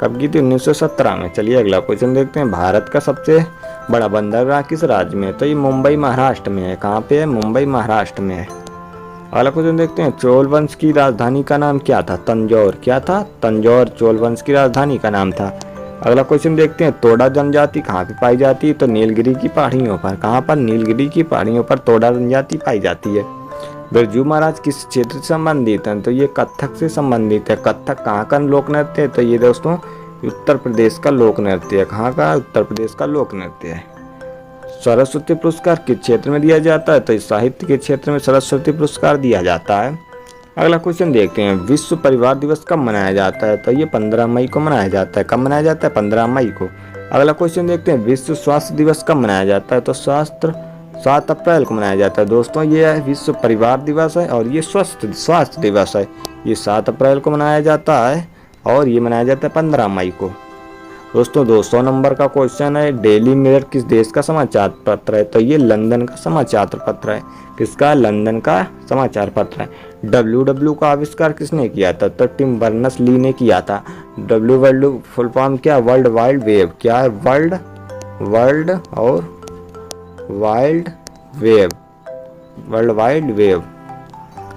कब की थी? 1917 में। चलिए अगला क्वेश्चन देखते हैं। भारत का सबसे बड़ा बंदरगाह किस राज्य में है? तो ये मुंबई महाराष्ट्र में है। कहाँ पे है? मुंबई महाराष्ट्र में है। अगला क्वेश्चन देखते हैं। चोल वंश की राजधानी का नाम क्या था? तंजौर। क्या था? तंजौर चोल वंश की राजधानी का नाम था। अगला क्वेश्चन देखते हैं। तोड़ा जनजाति कहाँ पे पाई जाती है? तो नीलगिरी की पहाड़ियों पर। कहाँ पर? नीलगिरी की पहाड़ियों पर तोड़ा जनजाति पाई जाती है। बिरजू महाराज किस क्षेत्र से संबंधित हैं? तो ये कथक से संबंधित है। कथक कहाँ का लोक नृत्य है? तो ये दोस्तों उत्तर प्रदेश का लोक नृत्य है। कहाँ का? उत्तर प्रदेश का लोक नृत्य है। सरस्वती पुरस्कार किस क्षेत्र में दिया जाता है? तो साहित्य के क्षेत्र में सरस्वती पुरस्कार दिया जाता है। अगला क्वेश्चन देखते हैं। विश्व परिवार दिवस कब मनाया जाता है? तो ये 15 मई को मनाया जाता है। कब मनाया जाता है? 15 मई को। अगला क्वेश्चन देखते हैं। विश्व स्वास्थ्य दिवस कब मनाया जाता है? तो 7 अप्रैल को मनाया जाता है। दोस्तों ये विश्व परिवार दिवस है और ये स्वास्थ्य दिवस है। ये 7 अप्रैल को मनाया जाता है और ये मनाया जाता है 15 मई को। दोस्तों 200 नंबर का क्वेश्चन है। डेली मिरर किस देश का समाचार पत्र है? तो ये लंदन का समाचार पत्र है। किसका? लंदन का समाचार पत्र है। WW का आविष्कार किसने किया था? तो टिम बर्नर्स-ली ने किया था। WW फुल फॉर्म क्या? World wide web. क्या है? World wide web.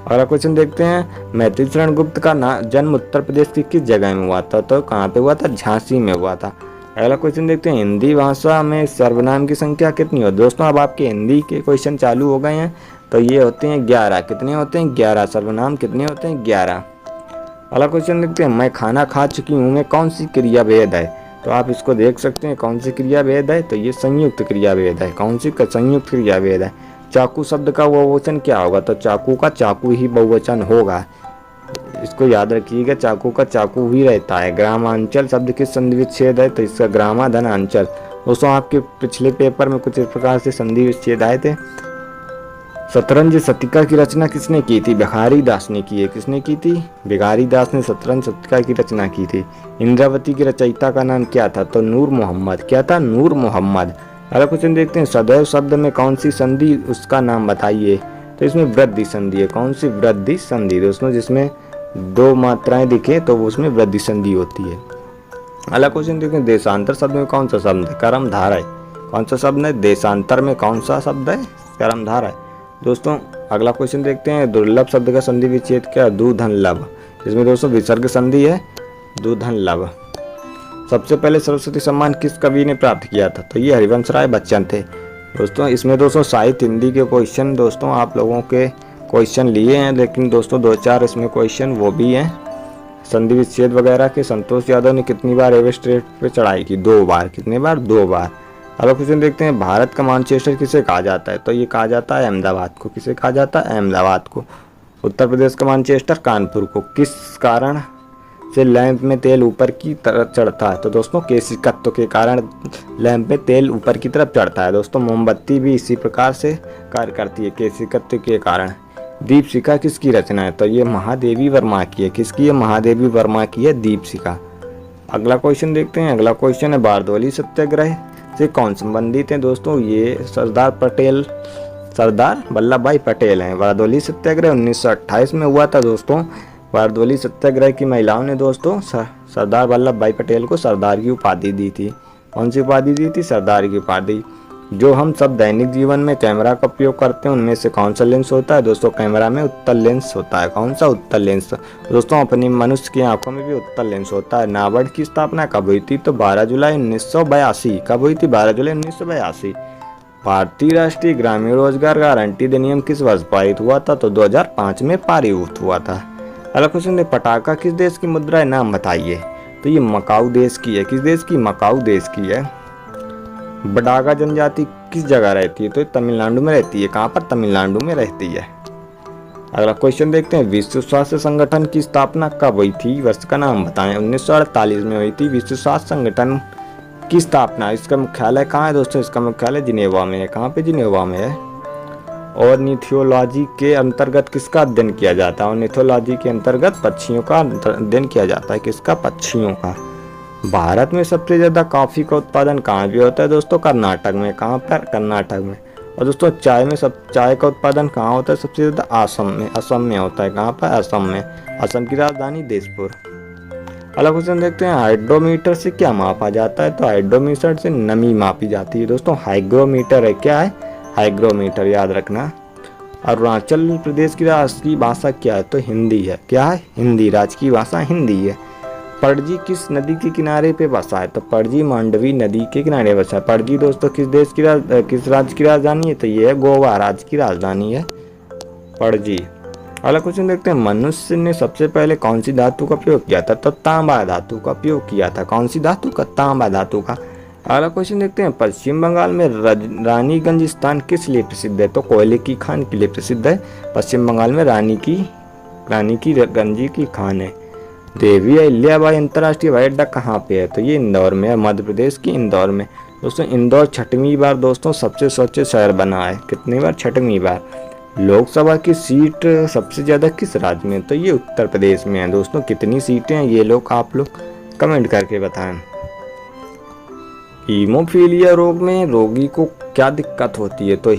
अगला क्वेश्चन देखते हैं। मैथिली शरण गुप्त का जन्म उत्तर प्रदेश की किस जगह में हुआ था? तो कहाँ पे हुआ था? झांसी में हुआ था। अगला क्वेश्चन देखते हैं। हिंदी भाषा में सर्वनाम की संख्या कितनी हो? दोस्तों अब आपके हिंदी के क्वेश्चन चालू हो गए हैं। तो ये होते हैं 11। कितने होते हैं? 11 सर्वनाम कितने होते हैं? 11। अगला क्वेश्चन देखते हैं। मैं खाना खा चुकी हूँ में कौन सी क्रिया भेद है? तो आप इसको देख सकते हैं कौन सी क्रिया भेद है? तो ये संयुक्त क्रिया भेद है। कौन सी? संयुक्त क्रिया भेद है। चाकू शब्द का बहुवचन क्या होगा? तो चाकू का चाकू ही बहुवचन होगा। इसको याद रखिएगा, चाकू का चाकू ही रहता है। ग्रामांचल शब्द किस संधि विच्छेद है, तो इसका ग्रामा धन अंचल। दोस्तों आपके पिछले पेपर में कुछ इस प्रकार से संधि विच्छेद आए थे। शतरंज शतिका की रचना किसने की थी, भिखारी दास ने की है। किसने की थी, भिखारी दास ने शतरंज शतिका की रचना की थी। इंद्रावती की रचयिता का नाम क्या था, तो नूर मोहम्मद। क्या था, नूर मोहम्मद। अगला क्वेश्चन देखते हैं, सदैव शब्द में कौन सी संधि, उसका नाम बताइए। तो इसमें वृद्धि संधि है। कौन सी, वृद्धि संधि दोस्तों, जिसमें दो मात्राएं दिखे तो उसमें वृद्धि संधि होती है। अगला क्वेश्चन देखते हैं, देशांतर शब्द में कौन सा शब्द है, कर्मधारय। कौन सा शब्द है, देशांतर में कौन सा शब्द है, कर्मधारय। दोस्तों अगला क्वेश्चन देखते हैं, दुर्लभ शब्द का संधि विच्छेद क्या, दूधन लभ। इसमें दोस्तों विसर्ग संधि है, दूधन लभ। सबसे पहले सरस्वती सम्मान किस कवि ने प्राप्त किया था, तो ये हरिवंश राय बच्चन थे। दोस्तों इसमें दोस्तों साहित्य हिंदी के क्वेश्चन दोस्तों आप लोगों के क्वेश्चन लिए हैं, लेकिन दोस्तों 2-4 इसमें क्वेश्चन वो भी हैं संधि विच्छेद वगैरह के। संतोष यादव ने कितनी बार एवरेस्ट पे चढ़ाई की, 2 बार। कितने बार, 2 बार। अगला क्वेश्चन देखते हैं, भारत का मानचेस्टर किसे कहा जाता है, तो ये कहा जाता है अहमदाबाद को। किसे कहा जाता है, अहमदाबाद को। उत्तर प्रदेश का मानचेस्टर कानपुर को। किस कारण से लैंप में तेल ऊपर की तरफ चढ़ता है, तो दोस्तों केशिकत्व के कारण लैंप में तेल ऊपर की तरफ चढ़ता है। दोस्तों मोमबत्ती भी इसी प्रकार से कार्य करती है, केशिकत्व के कारण। दीपशिखा किसकी रचना है, तो ये महादेवी वर्मा की है। किसकी है, महादेवी वर्मा की है दीपशिखा। अगला क्वेश्चन देखते हैं, अगला क्वेश्चन है, बारदौली सत्याग्रह से कौन संबंधित है। दोस्तों ये सरदार वल्लभ भाई पटेल हैं। बारदौली सत्याग्रह 1928 में हुआ था दोस्तों। बारदौली सत्याग्रह की महिलाओं ने दोस्तों सरदार वल्लभ भाई पटेल को सरदार की उपाधि दी थी। कौन सी उपाधि दी थी, सरदार की उपाधि। जो हम सब दैनिक जीवन में कैमरा का उपयोग करते हैं उनमें से कौन सा लेंस होता है, दोस्तों कैमरा में उत्तल लेंस होता है। कौन सा, उत्तल लेंस। दोस्तों अपनी मनुष्य की आंखों में भी उत्तल लेंस होता है। नाबार्ड की स्थापना कब हुई थी, तो 12 जुलाई 1982। कब हुई थी, 12 जुलाई 1982। भारतीय राष्ट्रीय ग्रामीण रोजगार गारंटी अधिनियम किस वर्ष पारित हुआ था, तो 2005 में पारित हुआ था। अगला क्वेश्चन है, पटाखा किस देश की मुद्रा है, नाम बताइए। तो ये मकाऊ देश की है। किस देश की, मकाऊ देश की है। बडागा जनजाति किस जगह रहती है, तो तमिलनाडु में रहती है। कहाँ पर, तमिलनाडु में रहती है। अगला क्वेश्चन देखते हैं, विश्व स्वास्थ्य संगठन की स्थापना कब हुई थी, वर्ष का नाम बताएं। 1948 में हुई थी विश्व स्वास्थ्य संगठन की स्थापना। इसका मुख्यालय कहाँ है दोस्तों, इसका मुख्यालय जिनेवा में है। कहाँ पे, जिनेवा में है। ऑर्निथोलॉजी के अंतर्गत किसका अध्ययन किया जाता है, ऑर्निथोलॉजी के अंतर्गत पक्षियों का अध्ययन किया जाता है। किसका, पक्षियों का। भारत में सबसे ज्यादा कॉफी का उत्पादन कहाँ भी होता है दोस्तों, कर्नाटक में। कहाँ पर, कर्नाटक में। और दोस्तों चाय का उत्पादन कहाँ होता है, सबसे ज्यादा असम में। असम में होता है। कहाँ पर, असम में। असम की राजधानी दिसपुर। अगला क्वेश्चन देखते हैं, हाइड्रोमीटर से क्या मापा जाता है, तो हाइड्रोमीटर से नमी मापी जाती है। दोस्तों हाइग्रोमीटर है, क्या है, हाइग्रोमीटर, याद रखना। अरुणाचल प्रदेश की राष्ट्रीय भाषा क्या है, तो हिंदी है। क्या है, हिंदी। राज्य की भाषा हिंदी है। पणजी किस नदी के किनारे पे बसा है, तो पणजी मांडवी नदी के किनारे बसा है। पणजी दोस्तों किस राज्य की राजधानी है, तो ये है गोवा राज्य की राजधानी है पणजी। अगला क्वेश्चन देखते हैं, मनुष्य ने सबसे पहले कौन सी धातु का प्रयोग किया था, तो तांबा धातु का प्रयोग किया था। कौन सी धातु का, तांबा धातु का। अगला क्वेश्चन देखते हैं, पश्चिम बंगाल में रानीगंज स्थान किस लिए प्रसिद्ध है, तो कोयले की खान के लिए प्रसिद्ध है। पश्चिम बंगाल में रानी की गंजी की खान है। देवी अहिल्याबाई अंतर्राष्ट्रीय हवाई अड्डा कहाँ पे है, तो ये इंदौर में है, मध्य प्रदेश की इंदौर में। दोस्तों इंदौर 6वीं बार दोस्तों सबसे स्वच्छ शहर बना है। कितनी बार, 6वीं बार। लोकसभा की सीट सबसे ज्यादा किस राज्य में, तो ये उत्तर प्रदेश में है। दोस्तों कितनी सीटें हैं ये लोग आप लोग कमेंट करके बताएं। हीमोफीलिया रोग में रोगी को क्या दिक्कत होती है, तो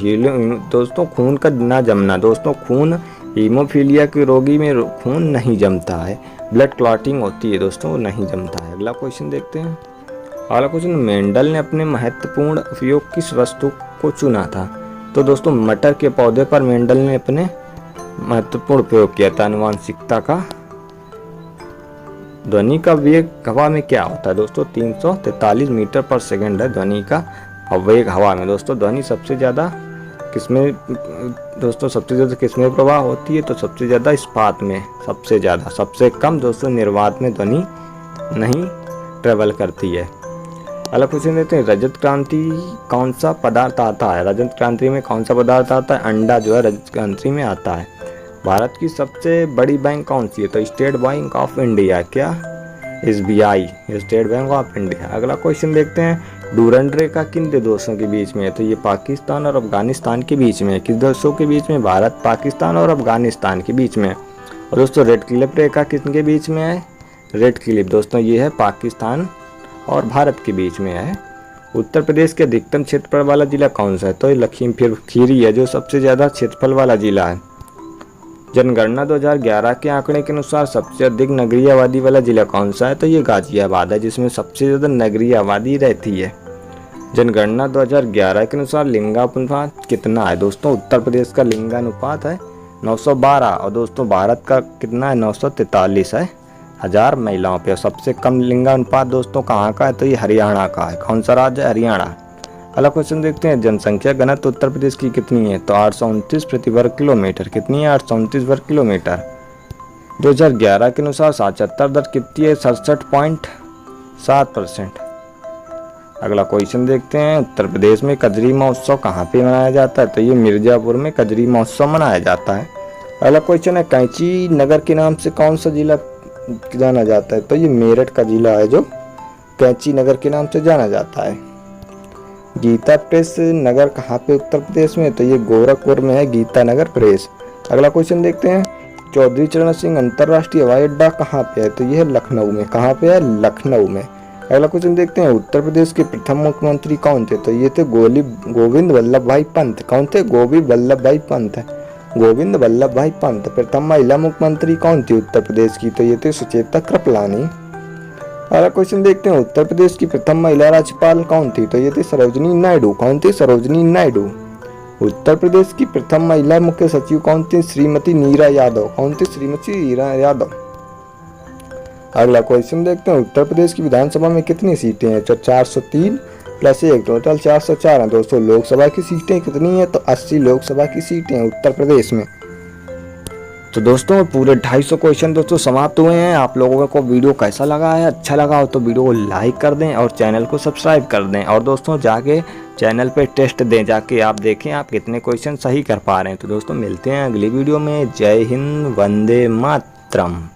दोस्तों खून का ना जमना। दोस्तों खून, हीमोफीलिया के रोगी में खून नहीं जमता है, ब्लड क्लॉटिंग होती है दोस्तों, नहीं जमता है। अगला क्वेश्चन देखते हैं, अगला क्वेश्चन, मेंडल ने अपने महत्वपूर्ण उपयोग किस वस्तु को चुना था, तो दोस्तों मटर के पौधे पर मेंडल ने अपने महत्वपूर्ण उपयोग किया था, आनुवंशिकता का। ध्वनि का वेग हवा में क्या होता है, दोस्तों 343 मीटर पर सेकंड है ध्वनि का वेग हवा में। दोस्तों ध्वनि सबसे ज़्यादा किसमें, दोस्तों सबसे ज़्यादा किसमें प्रवाह होती है, तो सबसे ज़्यादा इस्पात में सबसे ज़्यादा। सबसे कम दोस्तों निर्वात में ध्वनि नहीं ट्रेवल करती है। अगला क्वेश्चन देते हैं, रजत क्रांति कौन सा पदार्थ आता है, रजत क्रांति में कौन सा पदार्थ आता है, अंडा जो है रजत क्रांति में आता है। भारत की सबसे बड़ी बैंक कौन सी है? तो स्टेट बैंक ऑफ इंडिया। क्या? SBI, state bank of India. अगला क्वेश्चन देखते हैं, डूरंड रेखा किन दो देशों के बीच में है? तो ये पाकिस्तान और अफगानिस्तान के बीच में है। किस देशों के बीच में? भारत, पाकिस्तान और अफगानिस्तान के बीच में। और दोस्तों रेड क्लिफ रेखा किसके बीच में है? रेड क्लिफ दोस्तों ये है पाकिस्तान और भारत के बीच में है। उत्तर प्रदेश के अधिकतम क्षेत्रफल वाला जिला कौन सा है? तो ये लखीमपुर खीरी है जो सबसे ज़्यादा क्षेत्रफल वाला जिला है। जनगणना 2011 के आंकड़े के अनुसार सबसे अधिक नगरीय आबादी वाला जिला कौन सा है? तो ये गाजियाबाद है जिसमें सबसे ज़्यादा नगरीय आबादी रहती है। जनगणना 2011 के अनुसार लिंगानुपात कितना है? दोस्तों उत्तर प्रदेश का लिंगानुपात है 912 और दोस्तों भारत का कितना है? 943 है हजार महिलाओं पे। और सबसे कम लिंगानुपात दोस्तों कहाँ का है? तो ये हरियाणा का है। कौन सा राज्य है? हरियाणा। अगला क्वेश्चन देखते हैं, जनसंख्या घनत्व उत्तर प्रदेश की कितनी है? तो 829 प्रति वर्ग किलोमीटर। कितनी है? 829 वर्ग किलोमीटर। 2011 के अनुसार साक्षरता दर कितनी है? 67.7%। अगला क्वेश्चन देखते हैं, उत्तर प्रदेश में कजरी महोत्सव कहाँ पे मनाया जाता है? तो ये मिर्जापुर में कजरी महोत्सव मनाया जाता है। अगला क्वेश्चन है, कैंची नगर के नाम से कौन सा जिला जाना जाता है? तो ये मेरठ का जिला है जो कैंची नगर के नाम से जाना जाता है। गीता प्रेस नगर कहाँ पे उत्तर प्रदेश में? तो ये गोरखपुर में है गीता नगर प्रेस। अगला क्वेश्चन देखते हैं, चौधरी चरण सिंह अंतर्राष्ट्रीय हवाई अड्डा कहाँ पे है? तो ये है लखनऊ में। कहाँ पे है? लखनऊ में। अगला क्वेश्चन देखते हैं, उत्तर प्रदेश के प्रथम मुख्यमंत्री कौन थे? तो ये थे गोविंद वल्लभ भाई पंत। कौन थे? गोविंद वल्लभ भाई पंत। गोविंद वल्लभ भाई पंत। प्रथम महिला मुख्यमंत्री कौन थी उत्तर प्रदेश की? तो ये थे सुचेता कृपलानी। अगला क्वेश्चन देखते हैं, उत्तर प्रदेश की प्रथम महिला राज्यपाल कौन थी? तो ये थी सरोजनी नायडू। कौन थी? सरोजनी नायडू। उत्तर प्रदेश की प्रथम महिला मुख्य सचिव कौन थी? श्रीमती नीरा यादव। कौन थी? श्रीमती नीरा यादव। अगला क्वेश्चन देखते हैं, उत्तर प्रदेश की विधानसभा में कितनी सीटें हैं? तो 403 + 1 टोटल 404 है। दोस्तों लोकसभा की सीटें कितनी है? तो 80 लोकसभा की सीटें हैं उत्तर प्रदेश में। तो दोस्तों पूरे 250 क्वेश्चन दोस्तों समाप्त हुए हैं। आप लोगों को वीडियो कैसा लगा है? अच्छा लगा हो तो वीडियो को लाइक कर दें और चैनल को सब्सक्राइब कर दें। और दोस्तों जाके चैनल पे टेस्ट दें, जाके आप देखें आप कितने क्वेश्चन सही कर पा रहे हैं। तो दोस्तों मिलते हैं अगली वीडियो में। जय हिंद, वंदे मातरम।